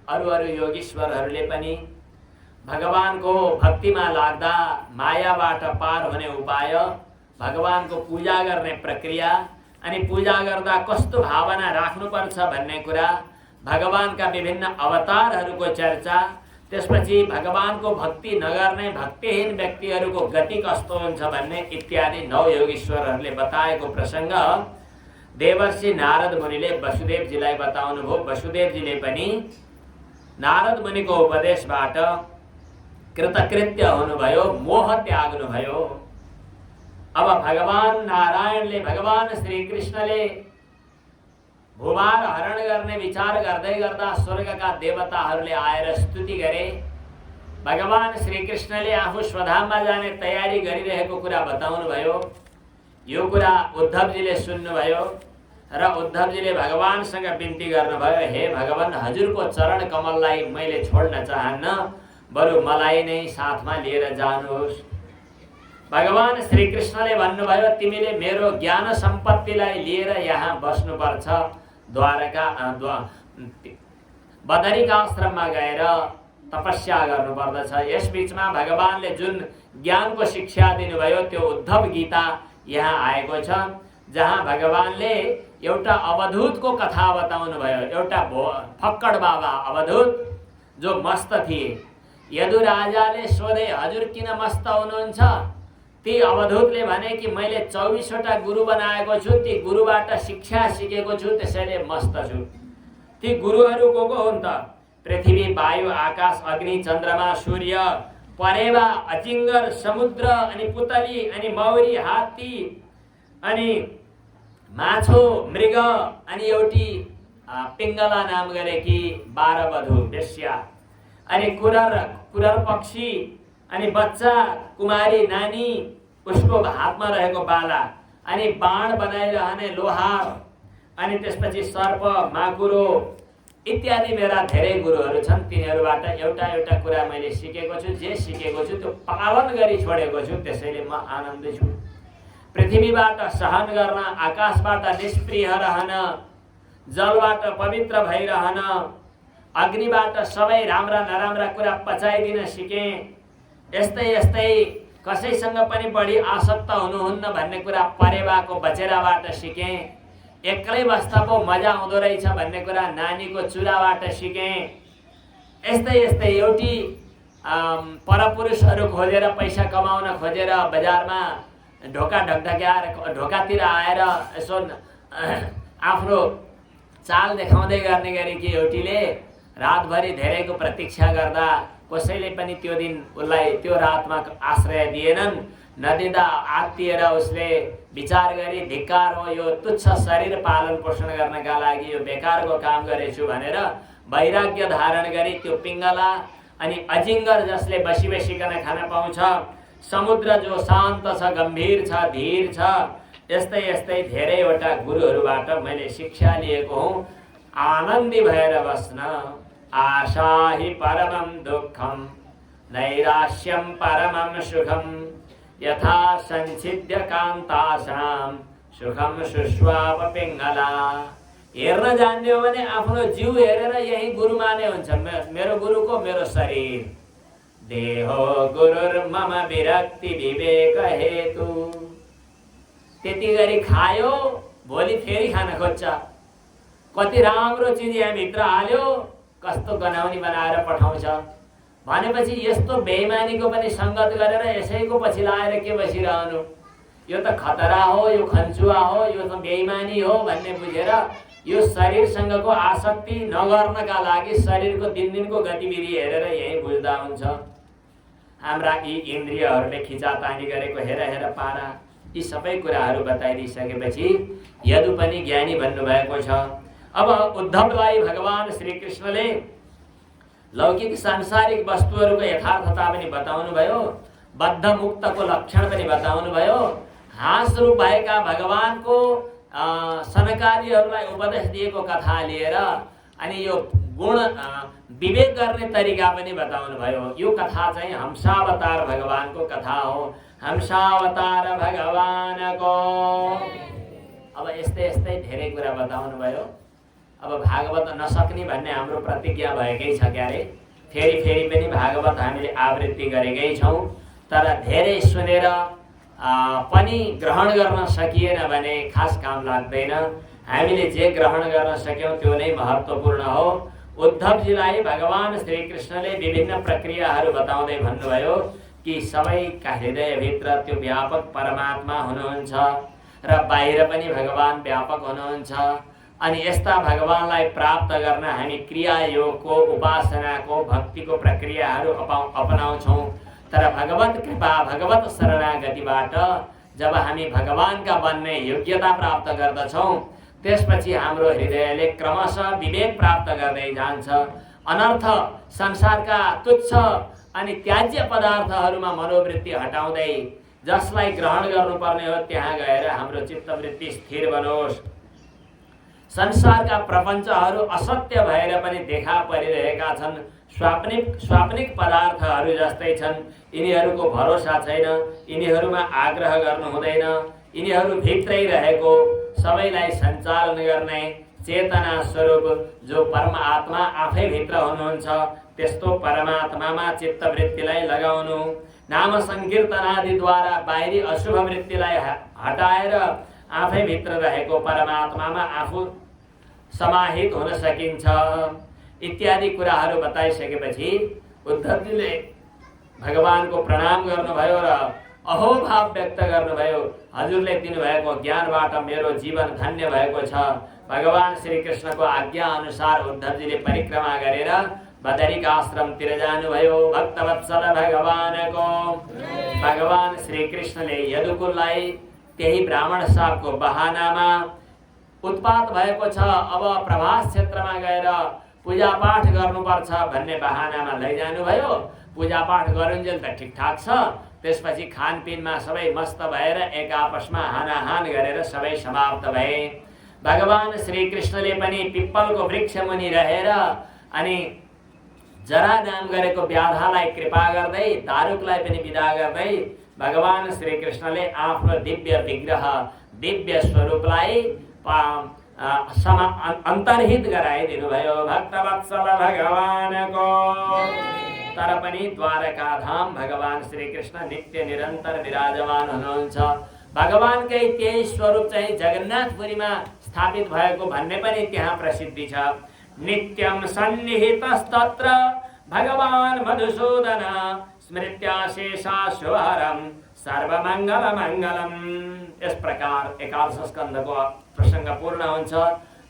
अरु योगीश्वरहरूले पनि भगवानको भक्तिमा लाग्दा मायाबाट पार हुने उपाय, भगवानको पूजा गर्ने प्रक्रिया, अनि पूजा गर्दा कस्तो भावना राख्नुपर्छ भन्ने कुरा, भगवानका विभिन्न अवतारहरूको चर्चा, त्यसपछि भगवानको भक्ति नगर्ने भक्तिहीन व्यक्तिहरूको गति कस्तो हुन्छ भन्ने इत्यादि 9 योगीश्वरहरूले बताएको प्रसङ्ग देवर्षि नारद मुनिले वसुदेवजीलाई बताउनु भयो। वसुदेवजीले पनि नारद मुनिको उपदेशबाट कृतकृत्य हुनुभयो, मोह त्याग्नुभयो। अब भगवान नारायणले, भगवान श्रीकृष्णले भूभार हरण गर्ने विचार गर्दै गर्दा स्वर्गका देवताहरूले आएर स्तुति गरे। भगवान श्रीकृष्णले आफू स्वधाममा जाने तयारी गरिरहेको कुरा बताउनु भयो। यो कुरा उद्धवजीले सुन्नुभयो र उद्धवजीले भगवानसँग बिन्ती गर्नुभयो, हे भगवान, हजुरको चरण कमललाई मैले छोड्न चाहन्न, बरु मलाई नै साथमा लिएर जानुहोस्। भगवान श्रीकृष्णले भन्नुभयो, तिमीले मेरो ज्ञान सम्पत्तिलाई लिएर यहाँ बस्नुपर्छ, बदरिका आश्रममा गएर तपस्या गर्नुपर्दछ। यस बीचमा भगवानले जुन ज्ञानको शिक्षा दिनुभयो त्यो उद्धव गीता यहाँ आएको छ, जहाँ भगवानले एउटा अवधूतको कथा बताउनु भयो। एउटा फक्कड बाबा अवधूत जो मस्त थिए। यदु राजाले सोधे, हजुर किन मस्त हुनुहुन्छ? ती अवधूतले भने कि मैले 24 वटा गुरु बनाएको छु, ती गुरुबाट शिक्षा सिकेको छु, त्यसैले मस्त छु। ती गुरुहरू को हुन् त? पृथ्वी, वायु, आकाश, अग्नि, चन्द्रमा, सूर्य, परेवा, अचिङ्गर, समुद्र, अनि पुतली, अनि मौरी, हात्ती, अनि माछो, मृग, अनि एउटी पिङ्गला नाम गरेकी 12 वधु वेश्या, अनि कुरर पक्षी, अनि बच्चा कुमारी नानी, उसको हातमा रहेको बाला, अनि बाण बनाइरहने लोहार, अनि त्यसपछि सर्प, माकुरो इत्यादि मेरा धेरै गुरुहरू छन्। तिनीहरूबाट एउटा कुरा मैले सिकेको छु। जे सिकेको छु त्यो पालन गरी छोडेको छु, त्यसैले म आनन्दी छु। पृथ्वीबाट सहन गर्न, आकाशबाट निष्प्रिय रहन, जलबाट पवित्र भइरहन, अग्निबाट सबै राम्रा नराम्रा कुरा पचाइदिन सिकेँ। यस्तै यस्तै कसैसँग पनि बढी आसक्त हुनुहुन्न भन्ने कुरा परेवाको बचेराबाट सिकेँ। एक्लै बस्दा पो मजा आउँदो रहेछ भन्ने कुरा नानीको चुलाबाट सिकेँ। यस्तै यस्तै एउटी परपुरुषहरू खोजेर पैसा कमाउन खोजेर बजारमा ढोका ढकढक्याएर ढोकातिर आएर यसो आफ्नो चाल देखाउँदै गर्ने गरेकी एउटीले रातभरि धेरैको प्रतीक्षा गर्दा कसैले पनि त्यो दिन उसलाई त्यो रातमा आश्रय दिएनन्। नदिँदा आत्तिएर उसले विचार गरी धिक्कार हो, यो तुच्छ शरीर पालन पोषण गर्नका लागि यो बेकारको काम गरेछु भनेर वैराग्य धारण गरी त्यो पिङ्गला अनि अजिङ्गर जसले बसी बसिकन खान पाउँछ, समुद्र जो शान्त छ, गम्भीर छ, धीर छ, यस्तै यस्तै धेरैवटा गुरुहरूबाट मैले शिक्षा लिएको हुँ। आनन्दी भएर बस्न, आशा हि परमं दुःखम, नैराश्यम परमं सुखम, यथा संसिद्ध कान्तासां सुखम सुस्वाप पिङ्गला। हेर्न जान्ने हो भने आफ्नो जिउ हेरेर यही गुरु माने हुन्छ। मेरो गुरुको मेरो शरीर, देहो गुरुर्मम विरक्ति विवेक हेतु। त्यति गरी खायो, भोलि फेरि खान खोज्छ। कति राम्रो चिज यहाँभित्र हाल्यो, कस्तो गनाउनी बनाएर पठाउँछ भनेपछि यस्तो बेइमानीको पनि सङ्गत गरेर यसैको पछि लाएर के बसिरहनु, यो त खतरा हो, यो खन्चुवा हो, यो त बेइमानी हो भन्ने बुझेर यो शरीरसँगको आसक्ति नगर्नका लागि शरीरको दिनदिनको गतिविधि हेरेर यही बुझ्दा हुन्छ। हाम्रा यी इन्द्रियहरूले खिचातानी गरेको हेर हेर पारा, यी सबै कुराहरू बताइदिइसकेपछि यदु पनि ज्ञानी भन्नुभएको छ। अब उद्धवलाई भगवान श्रीकृष्णले लौकिक सांसारिक वस्तुहरूको यथार्थता पनि बताउनु भयो, बद्ध मुक्तको लक्षण पनि बताउनु भयो। हाँस रूप भएका भगवानको सनकादिहरूलाई उपदेश दिएको कथा लिएर अनि यो गुण विवेक गर्ने तरिका पनि बताउनु भयो। यो कथा चाहिँ हंसावतार भगवानको कथा हो। हंसावतार भगवानको अब यस्तै यस्तै धेरै कुरा बताउनु भयो। अब भागवत नसक्ने भन्ने हाम्रो प्रतिज्ञा भएकै छ क्यारे। फेरि फेरि पनि भागवत हामीले आवृत्ति गरेकै छौँ, तर धेरै सुनेर पनि ग्रहण गर्न सकिएन भने खास काम लाग्दैन। हामीले जे ग्रहण गर्न सक्यौँ त्यो नै महत्त्वपूर्ण हो। उद्धवजीलाई भगवान श्रीकृष्णले विभिन्न प्रक्रियाहरू बताउँदै भन्नुभयो कि सबैका हृदयभित्र त्यो व्यापक परमात्मा हुनुहुन्छ र बाहिर पनि भगवान व्यापक हुनुहुन्छ। अनि यस्ता भगवानलाई प्राप्त गर्न हामी क्रिया योगको, उपासनाको, भक्तिको प्रक्रियाहरू अपनाउँछौँ। तर भगवत कृपा, भगवत शरणागतिबाट जब हामी भगवानका बन्ने योग्यता प्राप्त गर्दछौँ त्यसपछि हाम्रो हृदयले क्रमशः विवेक प्राप्त गर्दै जान्छ। अनर्थ संसारका तुच्छ अनि त्याज्य पदार्थहरूमा मनोवृत्ति हटाउँदै जसलाई ग्रहण गर्नुपर्ने हो त्यहाँ गएर हाम्रो चित्तवृत्ति स्थिर बनोस्। संसारका प्रपञ्चहरू असत्य भएर पनि देखा परिरहेका छन्, स्वाप्निक पदार्थहरू जस्तै छन्। यिनीहरूको भरोसा छैन, यिनीहरूमा आग्रह गर्नु हुँदैन। यिनीहरू भित्रै रहेको सबैलाई सञ्चालन गर्ने चेतना स्वरूप जो परमात्मा आफै भित्र हुनुहुन्छ त्यस्तो परमात्मामा चित्तवृत्तिलाई लगाउनु। नाम संकीर्तनादिद्वारा बाहिरी अशुभ वृत्तिलाई हटाएर आफै भित्र रहेको परमात्मामा आफू समाहित हुन सकिन्छ। इत्यादि कुराहरू बताइसकेपछि उद्धवजीले भगवानको प्रणाम गर्नुभयो र अहोभाव व्यक्त गर्नुभयो। हजुरले दिनुभएको ज्ञानबाट मेरो जीवन धन्य भएको छ। भगवान श्रीकृष्णको आज्ञा अनुसार उद्धवजीले परिक्रमा गरेर बदरिका आश्रमतिर जानुभयो। भक्तवत्सल भगवानको भगवान श्रीकृष्णले यदुकुललाई त्यही ब्राह्मण साहबको बहानामा उत्पात भएको छ, अब प्रभास क्षेत्रमा गएर पूजापाठ गर्नुपर्छ भन्ने बहानामा लैजानुभयो। पूजापाठ गरुन्जेल त ठिकठाक छ, त्यसपछि खानपिनमा सबै मस्त भएर एक आपसमा हानाहान गरेर सबै समाप्त भए। भगवान श्रीकृष्णले पनि पिप्पलको वृक्ष मुनि रहेर अनि जरा नाम गरेको व्याधालाई कृपा गर्दै दारुकलाई पनि विदा गर्दै भगवान श्रीकृष्णले आफ्नो दिव्य विग्रह दिव्य स्वरूपलाई अन्तर्हित गराइदिनु भयो भक्तवत्सल भगवानको। तर पनि द्वारका धाम भगवान श्रीकृष्ण नित्य निरन्तर विराजमान हुनुहुन्छ। भगवानकै त्यही स्वरूप चाहिँ जगन्नाथपुरीमा स्थापित भएको भन्ने पनि त्यहाँ प्रसिद्धि छ। नित्यं सन्निहितस्तत्र भगवान मधुसूदन स्मृत्याशेषाशुहरं सर्वमङ्गलमङ्गलम्। यस प्रकार एकादश स्कन्धको प्रसङ्ग पूर्ण हुन्छ।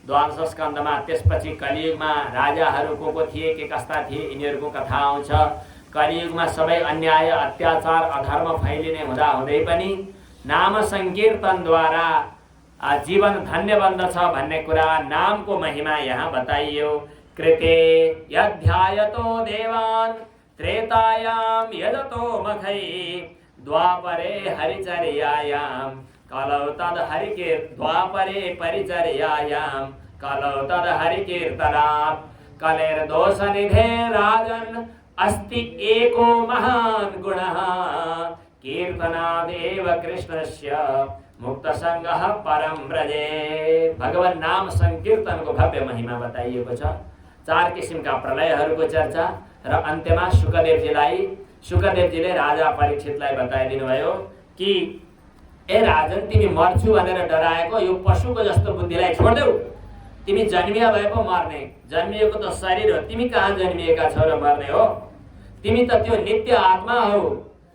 द्वादश स्कन्धमा त्यसपछि कलियुगमा राजाहरू को थिए, के कस्ता थिए, यिनीहरूको कथा आउँछ। कलियुगमा सबै अन्याय अत्याचार अधर्म फैलिने हुँदा हुँदै पनि नाम संकीर्तनद्वारा जीवन धन्य बन्दछ भन्ने कुरा, नामको महिमा यहाँ बताइयो। कृते यध्यायतो देवान् त्रेतायां यजतो मखै द्वापरे हरिचर्यायां कलौ तद् द्वापरे परिचर्यायां कलौ तद् हरिकीर्तनात् कलेर्दोषनिधे राजन् अस्ति एको महान् गुणः कीर्तनादेव कृष्णस्य मुक्तसङ्गः परं व्रजे। भगवान नाम संकीर्तनको भव्य महिमा बताइएको छ। 4 किसिमका प्रलयहरूको चर्चा र अन्त्यमा शुकदेवजीले राजा परीक्षितलाई बताइदिनु भयो कि ए राजन, तिमी मर्छु भनेर डराएको यो पशुको जस्तो बुद्धिलाई छोड्देऊ। तिमी जन्मिया भए पो मर्ने, जन्मिएको त शरीर हो, तिमी कहाँ जन्मिएका छौ र मर्ने हो? तिमी त त्यो नित्य आत्मा हौ।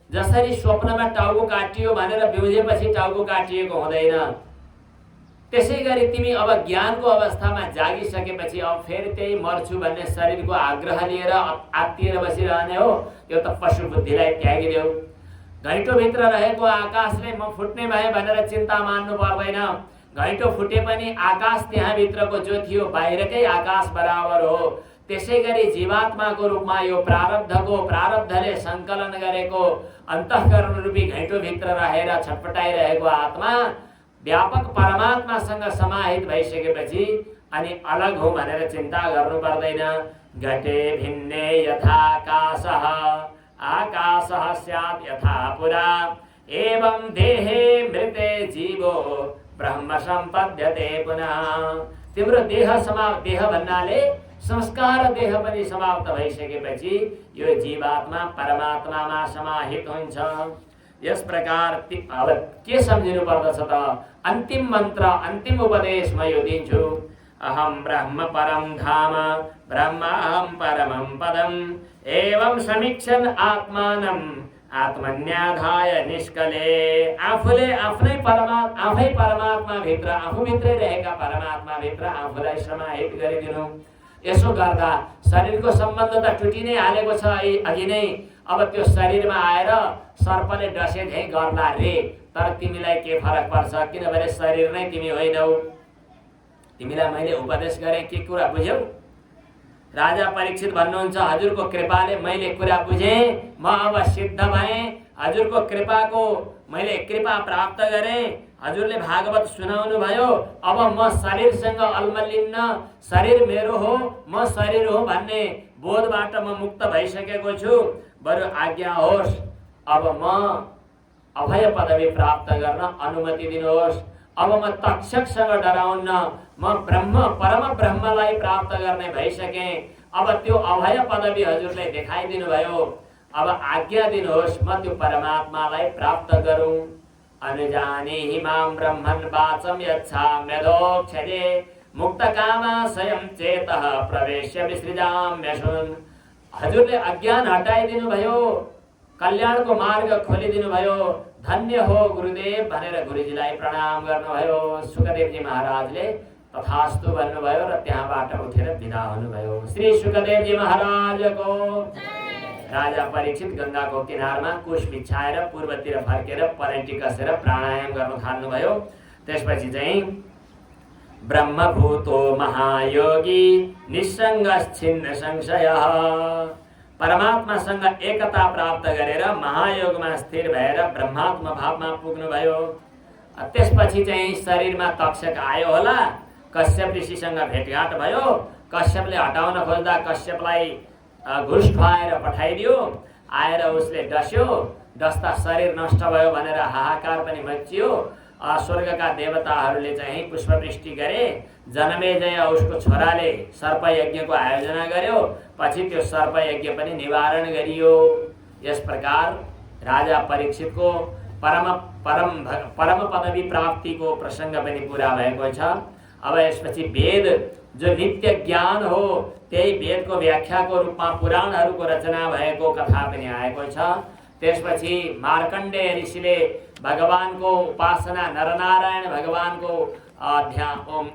जसरी स्वप्नमा टाउको काटियो भनेर बिउजेपछि टाउको काटिएको हुँदैन, त्यसै गरी तिमी अब ज्ञानको अवस्थामा जागिसकेपछि अब फेरि त्यही मर्छु भन्ने शरीरको आग्रह लिएर आत्तिएर बसिरहने हो। त्यो त पशु बुद्धिलाई त्यागिदेऊ। घैँटोभित्र रहेको आकाशले म फुट्ने भए भनेर चिन्ता मान्नु पर्दैन। घैँटो फुटे पनि आकाश त्यहाँ भित्रको जो थियो बाहिरकै आकाश बराबर हो। त्यसै गरी जीवात्माको रूपमा यो प्रारब्धले सङ्कलन गरेको अन्तःकरण रूपी घैँटोभित्र रहेर छटपटाइरहेको आत्मा व्यापक परमात्मासँग समाहित भइसकेपछि अनि अलग हो भनेर चिन्ता गर्नु पर्दैन। घटे भिन्ने यथाकाशः आकाशः स्यात् यथा पुरा एवं देहे मृते जीवो ब्रह्म सम्पद्यते पुनः। तिम्रो देह भन्नाले संस्कार देह पनि समाप्त भइसकेपछि यो जीवात्मा परमात्मामा समाहित हुन्छ। यस प्रकार अब के सम्झिनु पर्दछ त? अन्तिम मन्त्र, अन्तिम उपदेश म यो दिन्छु। अहम ब्रह्म परम धाम ब्रह्माहम परमं पदम एवं समीक्षन् आत्मानं आत्मन्याधाय निष्कले। आफूले आफै परमात्मा भित्र, आफूभित्रै रहेका परमात्मा भित्र आफूलाई समाहित गरिदिनु। यसो गर्दा शरीरको सम्बन्ध त टुटी नै हालेको छ अघि नै। अब त्यो शरीरमा आएर सर्पले डसे झै गर्ला रे, तर तिमीलाई के फरक पर्छ? किनभने शरीर नै तिमी होइनौ। तिमीलाई मैले उपदेश गरेँ, के कुरा बुझ्यौ? राजा परीक्षित भन्नुहुन्छ, हजुरको कृपाले मैले कुरा बुझेँ, म अब सिद्ध भएँ। हजुरको कृपाको मैले कृपा प्राप्त गरेँ। हजुरले भागवत सुनाउनु भयो। अब म शरीरसँग अल्मलिन्न, शरीर मेरो हो, म शरीर हो भन्ने बोधबाट म मुक्त भइसकेको छु। बरु आज्ञा होस्, अब म अभय पदवी प्राप्त गर्न अनुमति दिनुहोस्। अब म तक्षकसँग डराउन्न, म परम ब्रह्मलाई प्राप्त गर्ने भइसकेँ। अब त्यो अभय पदवी हजुरले देखाइदिनु भयो। अब आज्ञा दिनुहोस्, म त्यो परमात्मालाई प्राप्त गरौँ। अनुजानीहि मां ब्रह्मन् वाचं यच्छाम्यधोक्षजे मुक्तकामा स्वयं चेतः प्रवेश्य विसृजाम्यशुन्। हजुरले अज्ञान हटाइदिनु भयो, कल्याणको मार्ग खोलिदिनु भयो। धन्य हो गुरुदेव भनेर गुरुजीलाई प्रणाम गर्नुभयो। सुखदेवजी महाराजले तथास्तु भन्नुभयो र त्यहाँबाट उठेर विदा हुनुभयो। श्री सुखदेवजी महाराजको। राजा परीक्षित गंगाको किनारमा कुश बिछाएर पूर्वतिर फर्केर पलेन्टी कसेर प्राणायाम गर्न थाल्नुभयो। त्यसपछि चाहिँ ब्रह्मभूतो महायोगी निस्सङ्गश्छिन्न संशयः। परमात्मासँग एकता प्राप्त गरेर महायोगमा स्थिर भएर ब्रह्मात्मा भावमा पुग्नुभयो। त्यसपछि चाहिँ शरीरमा तक्षक आयो होला, कश्यप ऋषिसँग भेटघाट भयो। कश्यपले हटाउन खोज्दा कश्यपलाई घुस खुवाएर पठाइदियो। आएर उसले डस्यो, डस्दा शरीर नष्ट भयो भनेर हाहाकार पनि मचियो। स्वर्गका देवताहरूले चाहिँ पुष्पवृष्टि गरे। जनमेजय उसको छोराले सर्पयज्ञको आयोजना गर्यो। पछि त्यो सर्पयज्ञ पनि निवारण गरियो। यस प्रकार राजा परीक्षितको परम पदवी प्राप्तिको प्रसङ्ग पनि पुरा भएको छ। अब यसपछि वेद जो नित्य ज्ञान हो, त्यही वेदको व्याख्याको रूपमा पुराणहरूको रचना भएको कथा पनि आएको छ। त्यसपछि मार्कण्डेय ऋषिले भगवानको उपासना, नरनारायण भगवानको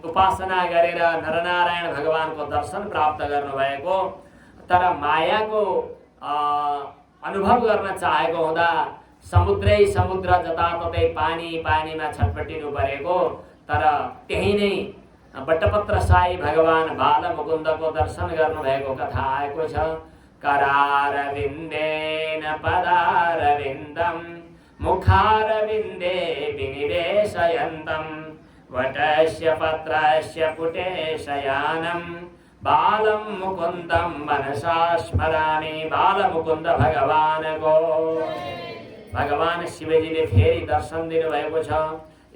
उपासना गरेर नरनारायण भगवानको दर्शन प्राप्त गर्नुभएको। तर मायाको अनुभव गर्न चाहेको हुँदा समुद्रै समुद्र, जताततै पानी, पानीमा छटपटिनु परेको। तर त्यही नै बट्टपत्र साई भगवान बालमुकुन्दको दर्शन गर्नुभएको कथा आएको छ। करारविन्देन पदारविन्दं मुखारविन्दे विनिवेशयन्तं वटस्य पत्रस्य पुटे शयानं बालं मुकुन्दं मनसा स्मरामि। बालमुकुन्द भगवानको भगवान शिवजीले फेरि दर्शन दिनुभएको छ।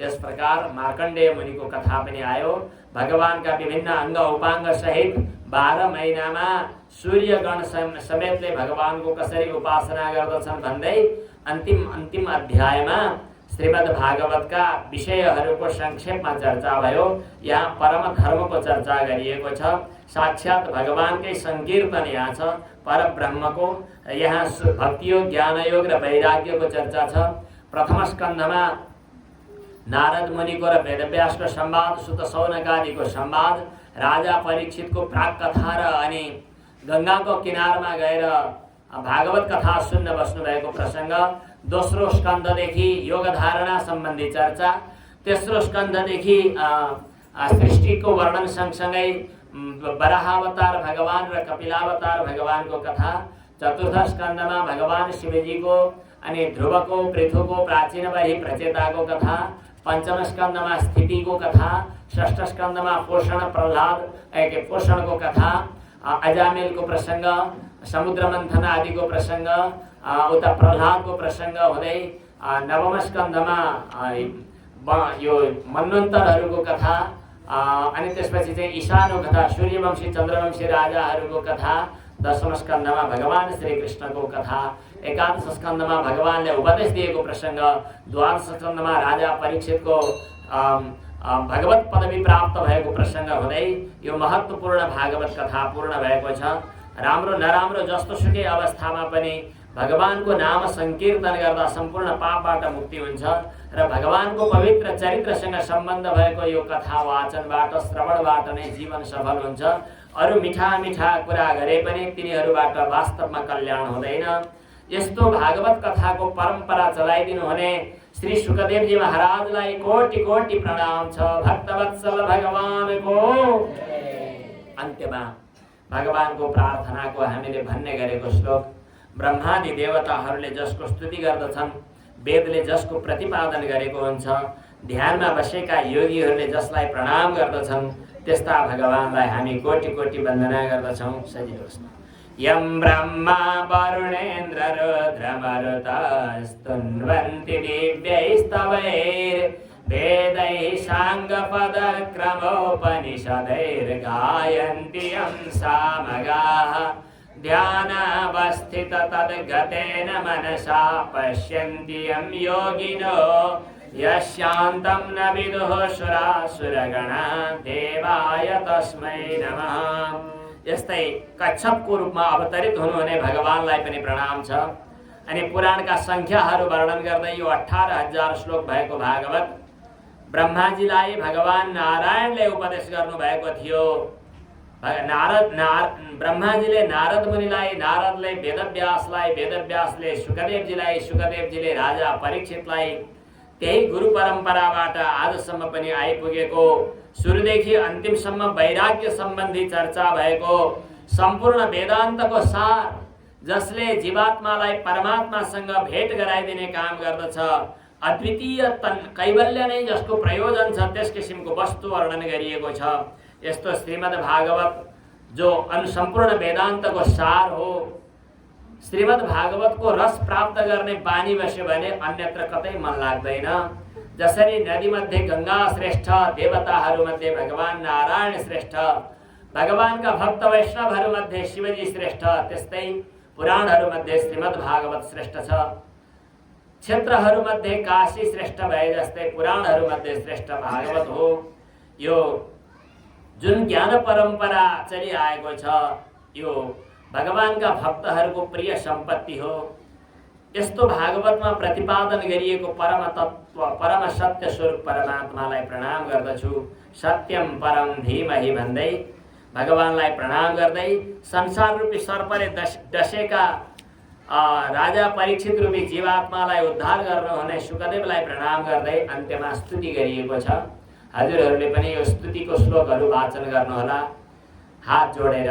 यस प्रकार मार्कण्डेय मुनिको कथा पनि आयो। भगवानका विभिन्न अङ्ग उपाङ्ग सहित 12 महिनामा सूर्यगण समेतले भगवानको कसरी उपासना गर्दछन् भन्दै अन्तिम अध्यायमा श्रीमद् भागवतका विषयहरूको संक्षेपमा चर्चा भयो। यहाँ परम धर्मको चर्चा गरिएको छ। साक्षात् भगवानकै संकीर्तन यहाँ छ। परब्रह्मको यहाँ भक्तियोग, ज्ञानयोग र वैराग्यको चर्चा छ। प्रथम स्कन्धमा नारद मुनिको र वेदव्यासको संवाद, सुत सौनकादिको संवाद, राजा परीक्षितको प्राक कथा र अनि गङ्गाको किनारमा गएर भागवत कथा सुन्न बस्नुभएको प्रसङ्ग। दोस्रो स्कन्धदेखि योग धारणा सम्बन्धी चर्चा। तेस्रो स्कन्धदेखि सृष्टिको वर्णन सँगसँगै वराहावतार भगवान र कपिलावतार भगवानको कथा। चतुर्थ स्कन्धमा भगवान शिवजीको अनि ध्रुवको, पृथुको, प्राचीनवरी प्रचेताको कथा। पंचम स्कन्धमा स्थितिको कथा। षष्ठ स्कन्धमा पोषण प्रह्लाद पोषणको कथा, अजामेलको प्रसङ्ग, समुद्र मन्थन आदिको प्रसङ्ग, उता प्रह्लादको प्रसङ्ग हुँदै नवम स्कन्धमा यो मन्वन्तरहरूको कथा। अनि त्यसपछि चाहिँ ईशानो कथा, सूर्यवंशी चन्द्रवंशी राजाहरूको कथा। दशम स्कन्धमा भगवान श्रीकृष्णको कथा। एकादश स्कन्धमा भगवानले उपदेश दिएको प्रसङ्ग। द्वादश स्कन्धमा राजा परीक्षितको भगवत पदवी प्राप्त भएको प्रसङ्ग हुँदै यो महत्त्वपूर्ण भागवत कथा पूर्ण भएको छ। राम्रो नराम्रो जस्तोसुकै अवस्थामा पनि भगवानको नाम संकीर्तन गर्दा सम्पूर्ण पापबाट मुक्ति हुन्छ र भगवानको पवित्र चरित्रसँग सम्बन्ध भएको यो कथा वाचनबाट, श्रवणबाट नै जीवन सफल हुन्छ। अरू मिठा मिठा कुरा गरे पनि तिनीहरूबाट वास्तवमा कल्याण हुँदैन। यस्तो भागवत कथाको परम्परा चलाइदिनु हुने श्री सुखदेवजी महाराजलाई कोटि कोटि प्रणाम छ। भक्तवत्सल भगवानको अन्त्यमा भगवानको प्रार्थनाको हामीले भन्ने गरेको श्लोक। ब्रह्मादि देवताहरूले जसको स्तुति गर्दछन्, वेदले जसको प्रतिपादन गरेको हुन्छ, ध्यानमा बसेका योगीहरूले जसलाई प्रणाम गर्दछन्, त्यस्ता भगवानलाई हामी कोटि कोटि वन्दना गर्दछौँ। सजिलोस् न। यं ब्रह्मा वरुणेन्द्र रुद्रमरुतस्तुन्वन्ति दिव्यैस्तवैर्वेदैः साङ्गपदक्रमोपनिषदैर्गायन्ति यं सामगाः ध्यानावस्थित तद्गतेन मनसा पश्यन्ति यं योगिनो यस्यान्तं न विदुः सुरासुरगणा देवाय तस्मै नमः। यस्तै कच्छपको रूपमा अवतरित हुनुहुने भगवानलाई पनि प्रणाम छ। अनि पुराणका सङ्ख्याहरू वर्णन गर्दै यो 18,000 श्लोक भएको भागवत ब्रह्माजीलाई भगवान नारायणले उपदेश गर्नुभएको थियो। ब्रह्माजीले नारद मुनिलाई, नारदले वेदव्यासलाई, वेदव्यासले सुखदेवजीलाई, सुखदेवजीले राजा परीक्षितलाई, त्यही गुरु परम्पराबाट आजसम्म पनि आइपुगेको, सुरुदेखि अन्तिमसम्म वैराग्य सम्बन्धी चर्चा भएको सम्पूर्ण वेदान्तको सार, जसले जीवात्मालाई परमात्मासँग भेट गराइदिने काम गर्दछ, अद्वितीय कैवल्य नै जसको प्रयोजन छ, त्यस किसिमको वस्तु वर्णन गरिएको छ। यस्तो श्रीमद् भागवत जो सम्पूर्ण वेदान्तको सार हो, श्रीमद् भागवतको रस प्राप्त गर्ने बानी बस्यो भने अन्यत्र कतै मन लाग्दैन। जसरी नदीमध्ये गंगा श्रेष्ठ, देवताहरूमध्ये भगवान नारायण श्रेष्ठ, भगवानका भक्त वैष्णवहरूमध्ये शिवजी श्रेष्ठ, त्यस्तै पुराणहरूमध्ये श्रीमद् भागवत श्रेष्ठ छ। क्षेत्रहरूमध्ये काशी श्रेष्ठ भए जस्तै पुराणहरूमध्ये श्रेष्ठ भागवत हो। यो जुन ज्ञान परम्परा चलिआएको छ, यो भगवानका भक्तहरूको प्रिय सम्पत्ति हो। यस्तो भागवतमा प्रतिपादन गरिएको परम तत्व, परम सत्य स्वरूप परमात्मालाई प्रणाम गर्दछु। सत्यम परम धीमहि भन्दै भगवानलाई प्रणाम गर्दै संसार रूपी सर्पले डसेका राजा परीक्षित रूपी जीवात्मालाई उद्धार गर्नुहुने शुकदेवलाई प्रणाम गर्दै अन्त्यमा स्तुति गरिएको छ। हजुरहरूले पनि यो स्तुतिको श्लोकहरू वाचन गर्नुहोला हात जोडेर।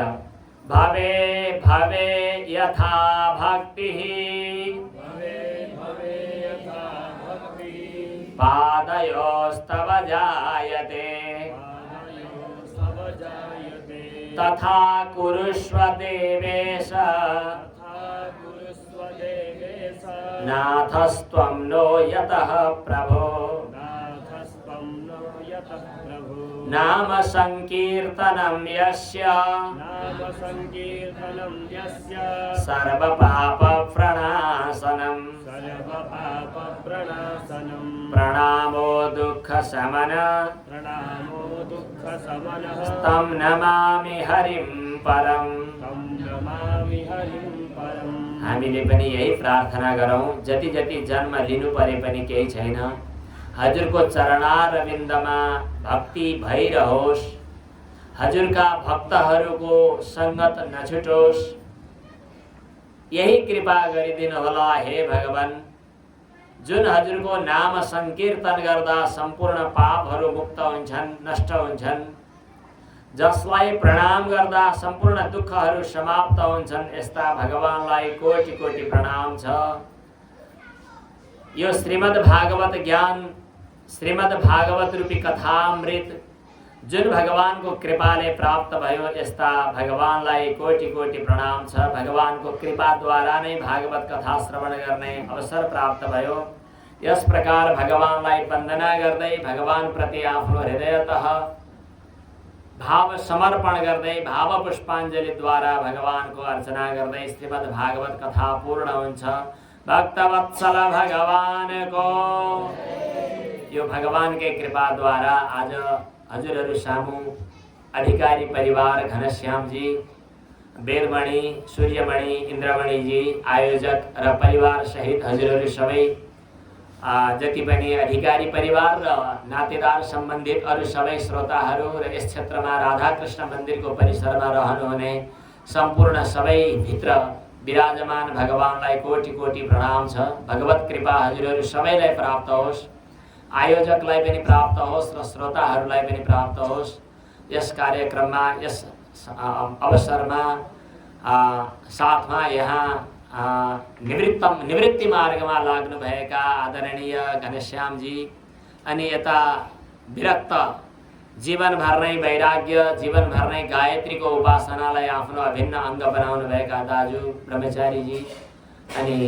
भवे भवे यथा भक्तिः, पादयोस्तव जायते, तथा कुरुष्व देवेश, नाथस्त्वं नो यतः प्रभो। नाम संकीर्तनं यस्य, सर्वपाप प्रणाशनं, प्रणामो दुःख शमन, तं नमामि हरिं परम। हामीले पनि यही प्रार्थना गरौँ, जति जति जन्म लिनु परे पनि केही छैन, हजुरको चरणारविन्दमा भक्ति भइरहोस्, हजुरका भक्तहरूको संगत नछुटोस्, यही कृपा गरिदिनु होला हे भगवान। जुन हजुरको नाम संकीर्तन गर्दा सम्पूर्ण पापहरू मुक्त हुन्छन्, नष्ट हुन्छन्, जसलाई प्रणाम गर्दा सम्पूर्ण दुःखहरू समाप्त हुन्छन्, यस्ता भगवानलाई कोटि कोटि प्रणाम छ। यो श्रीमद् भागवत ज्ञान, श्रीमद् भागवत रूपी कथामृत जुन भगवानको कृपाले प्राप्त भयो, यस्ता भगवानलाई कोटि कोटि प्रणाम छ। भगवानको कृपाद्वारा नै भागवत कथा श्रवण गर्ने अवसर प्राप्त भयो। यस प्रकार भगवानलाई वन्दना गर्दै, भगवान प्रति आफ्नो हृदयतः भाव समर्पण गर्दै, भाव पुष्पाञ्जलिद्वारा भगवानको अर्चना गर्दै श्रीमद् भागवत कथा पूर्ण हुन्छ। भक्तवत्सल भगवानको यो भगवानकै कृपाद्वारा आज हजुरहरू सामु अधिकारी परिवार घनश्यामजी, वेदमणि, सूर्यमणि, इन्द्रमणिजी, आयोजक र परिवार सहित हजुरहरू सबै जति पनि अधिकारी परिवार र नातेदार सम्बन्धित अरू सबै श्रोताहरू र यस क्षेत्रमा राधाकृष्ण मन्दिरको परिसरमा रहनुहुने सम्पूर्ण सबै भित्र विराजमान भगवानलाई कोटि कोटि प्रणाम छ। भगवत कृपा हजुरहरू सबैलाई प्राप्त होस्, आयोजकलाई पनि प्राप्त होस् र श्रोताहरूलाई पनि प्राप्त होस्। यस कार्यक्रममा, यस अवसरमा साथमा यहाँ निवृत्ति मार्गमा लाग्नुभएका आदरणीय घनश्यामजी, अनि यता विरक्त जीवनभर नै वैराग्य, जीवनभर नै गायत्रीको उपासनालाई आफ्नो अभिन्न अङ्ग बनाउनुभएका दाजु ब्रह्मचारीजी, अनि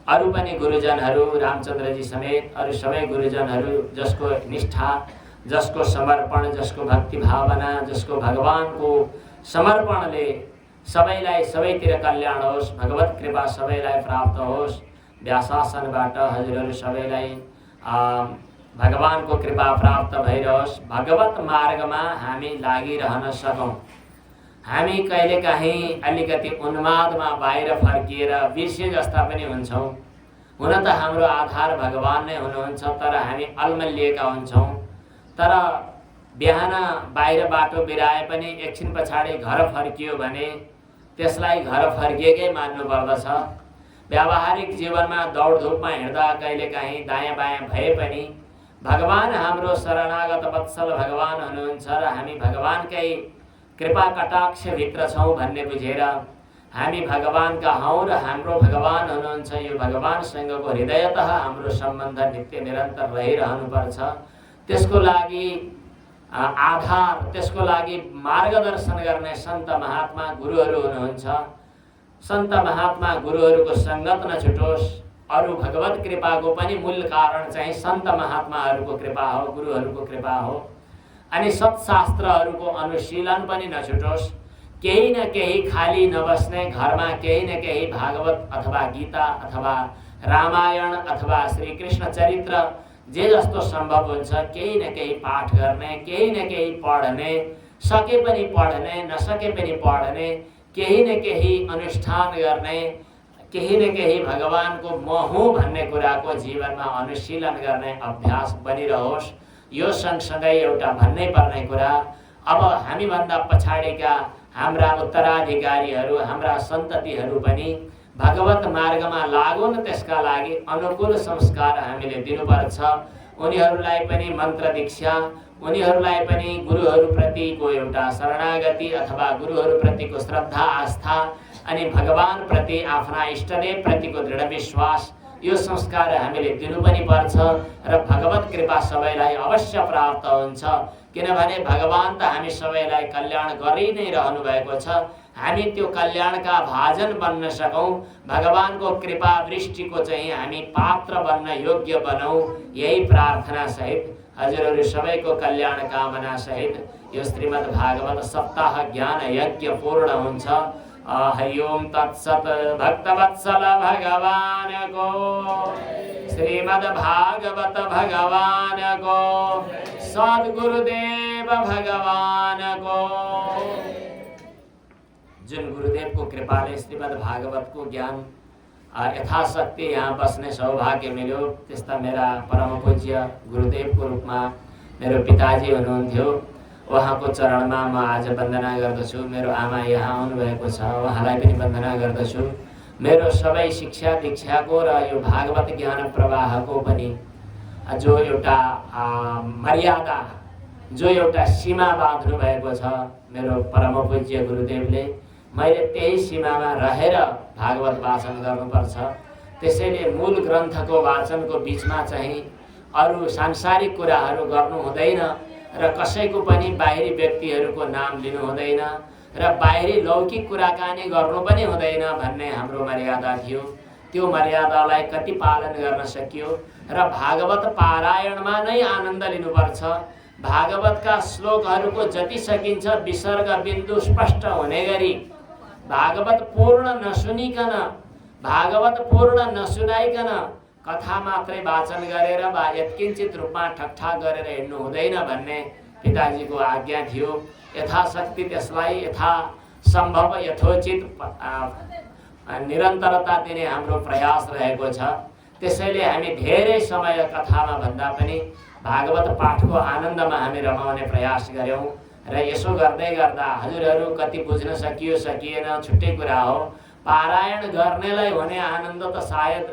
अरू पनि गुरुजनहरू, रामचन्द्रजी समेत अरू सबै गुरुजनहरू, जसको निष्ठा, जसको समर्पण, जसको भक्ति भावना, जसको भगवानको समर्पणले सबैलाई सबैतिर कल्याण होस्, भगवत कृपा सबैलाई प्राप्त होस्। व्यासासनबाट हजुरहरू सबैलाई भगवानको कृपा प्राप्त भइरहोस्। भगवत मार्गमा हामी लागिरहन सकौँ। हामी कहिलेकाहीँ अलिकति उन्मादमा बाहिर फर्किएर बिर्से जस्ता पनि हुन्छौँ। हुन त हाम्रो आधार भगवान नै हुनुहुन्छ, तर हामी अल्मलिएका हुन्छौँ। तर बिहान बाहिर बाटो बिराए पनि एकछिन पछाडि घर फर्कियो भने त्यसलाई घर फर्किएकै मान्नुपर्दछ। व्यावहारिक जीवनमा दौडधुपमा हिँड्दा कहिलेकाहीँ दायाँ बायाँ भए पनि भगवान हाम्रो शरणागत वत्सल भगवान हुनुहुन्छ र हामी भगवानकै कृपा कटाक्षभित्र छौँ भन्ने बुझेर हामी भगवानका हौँ र हाम्रो भगवान हुनुहुन्छ, यो भगवानसँगको हृदयतः हाम्रो सम्बन्ध नित्य निरन्तर रहिरहनुपर्छ। त्यसको लागि आधार, त्यसको लागि मार्गदर्शन गर्ने सन्त महात्मा गुरुहरू हुनुहुन्छ। सन्त महात्मा गुरुहरूको सङ्गत नछुटोस्। अरू भगवत कृपाको पनि मूल कारण चाहिँ सन्त महात्माहरूको कृपा हो, गुरुहरूको कृपा हो। अनि सत्शास्त्रहरूको अनुशीलन पनि नछुटोस्। केही न केही खाली नबस्ने, घरमा केही न केही भागवत अथवा गीता अथवा रामायण अथवा श्रीकृष्ण चरित्र जे जस्तो सम्भव हुन्छ केही न केही पाठ गर्ने, केही न केही पढ्ने, सके पनि पढ्ने, नसके पनि पढ्ने, केही न केही अनुष्ठान गर्ने, केही न केही भगवानको म हुँ भन्ने कुराको जीवनमा अनुशीलन गर्ने अभ्यास बनिरहोस्। यो सँगसँगै एउटा भन्नै पर्ने कुरा, अब हामीभन्दा पछाडिका हाम्रा उत्तराधिकारीहरू, हाम्रा सन्ततिहरू पनि भगवत मार्गमा लागुन्। त्यसका लागि अनुकूल संस्कार हामीले दिनुपर्छ। उनीहरूलाई पनि मन्त्र दीक्षा, उनीहरूलाई पनि गुरुहरूप्रतिको एउटा शरणागति अथवा गुरुहरूप्रतिको श्रद्धा आस्था अनि भगवानप्रति आफ्ना इष्टदेवप्रतिको दृढ विश्वास, यो संस्कार हामीले दिनु पनि पर्छ र भगवत कृपा सबैलाई अवश्य प्राप्त हुन्छ। किनभने भगवान त हामी सबैलाई कल्याण गरि नै रहनु भएको छ। हामी त्यो कल्याणका भाजन बन्न सकौँ, भगवानको कृपा वृष्टिको चाहिँ हामी पात्र बन्न योग्य बनौँ, यही प्रार्थना सहित हजुरहरू सबैको कल्याण कामना सहित यो श्रीमद् भागवत सप्ताह ज्ञान यज्ञ पूर्ण हुन्छ। हरि ओम तत्सत। भक्तवत्सल भगवानको, श्रीमद् भागवत भगवानको, सद्गुरुदेव भगवानको। जुन गुरुदेवको कृपाले श्रीमद् भागवतको ज्ञान यथाशक्ति यहाँ बस्ने सौभाग्य मिल्यो, त्यस्ता मेरा परम पूज्य गुरुदेवको रूपमा मेरो पिताजी हुनुहुन्थ्यो, उहाँको चरणमा म आज वन्दना गर्दछु। मेरो आमा यहाँ आउनुभएको छ, उहाँलाई पनि वन्दना गर्दछु। मेरो सबै शिक्षा दीक्षाको र यो भागवत ज्ञान प्रवाहको पनि जो एउटा मर्यादा, जो एउटा सीमा बाँध्नु भएको छ मेरो परम पूज्य गुरुदेवले, मैले त्यही सीमामा रहेर भागवत वाचन गर्नुपर्छ। त्यसैले मूल ग्रन्थको वाचनको बिचमा चाहिँ अरू सांसारिक कुराहरू गर्नु हुँदैन र कसैको पनि बाहिरी व्यक्तिहरूको नाम लिनु हुँदैन र बाहिरी लौकिक कुराकानी गर्नु पनि हुँदैन भन्ने हाम्रो मर्यादा थियो। त्यो मर्यादालाई कति पालन गर्न सकियो र भागवत पारायणमा नै आनन्द लिनुपर्छ। भागवतका श्लोकहरूको जति सकिन्छ विसर्ग बिन्दु स्पष्ट हुने गरी भागवत पूर्ण नसुनिकन, भागवत पूर्ण नसुनाइकन कथा मात्रै वाचन गरेर वा यत्किञ्चित रूपमा ठकठाक गरेर हिँड्नु हुँदैन भन्ने पिताजीको आज्ञा थियो। यथाशक्ति त्यसलाई यथासम्भव यथोचित निरन्तरता दिने हाम्रो प्रयास रहेको छ। त्यसैले हामी धेरै समय कथामा भन्दा पनि भागवत पाठको आनन्दमा हामी रमाउने प्रयास गऱ्यौँ र यसो गर्दै गर्दा हजुरहरू कति बुझ्न सकियो सकिएन छुट्टै कुरा हो। पारायण गर्नेलाई हुने आनन्द त सायद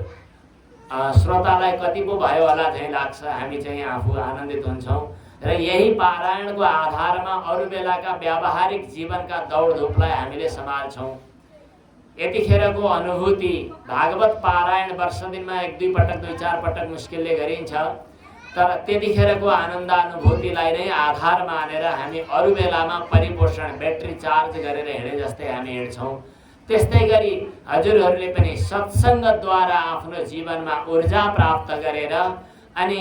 श्रोतालाई कति पो भयो होला झैँ लाग्छ। हामी चाहिँ आफू आनन्दित हुन्छौँ र यही पारायणको आधारमा अरू बेलाका व्यावहारिक जीवनका दौडधुपलाई हामीले सम्हाल्छौँ। यतिखेरको अनुभूति भागवत पारायण वर्ष दिनमा 1-2 पटक 2-4 पटक मुस्किलले गरिन्छ, तर त्यतिखेरको आनन्दानुभूतिलाई नै आधार मानेर हामी अरू बेलामा परिपोषण ब्याट्री चार्ज गरेर हिँडे जस्तै हामी हिँड्छौँ। त्यस्तै गरी हजुरहरूले पनि सत्सङ्गद्वारा आफ्नो जीवनमा ऊर्जा प्राप्त गरेर अनि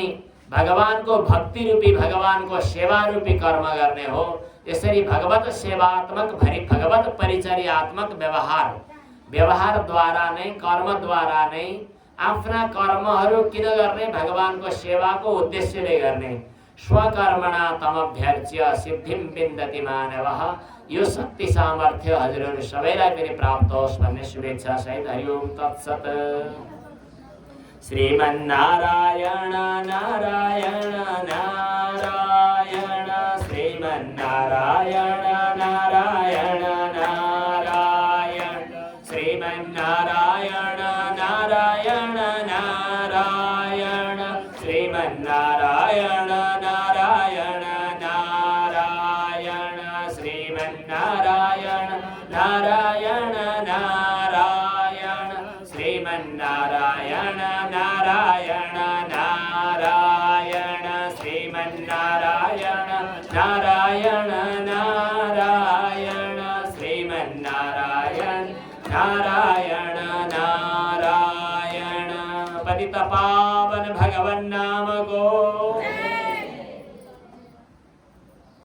भगवानको भक्ति रूपी भगवानको सेवा रूपी कर्म गर्ने हो। यसरी भगवत सेवात्मक भरि भगवत परिचर्यात्मक व्यवहारद्वारा नै, कर्मद्वारा नै आफ्ना कर्महरू किन गर्ने, भगवानको सेवाको उद्देश्यले गर्ने। स्वकर्मणा तमभ्यर्च्य सिद्धिं विन्दति मानवः। यो शक्ति सामर्थ्य हजुरहरू सबैलाई पनि प्राप्त होस् भन्ने शुभेच्छा सहित हरि ओम तत्सत। श्रीमन्नारायण नारायण नारायण, श्रीमन्नारायण नारायण नारायण, श्रीमन्नारायण नारायण श्रीमन्नारायण नारायण नारायण श्रीमन्नारायण नारायण नारायण श्रीमन्नारायण नारायण नारायण श्रीमन्नारायण नारायण नारायण पतित पावन भगवन् नाम को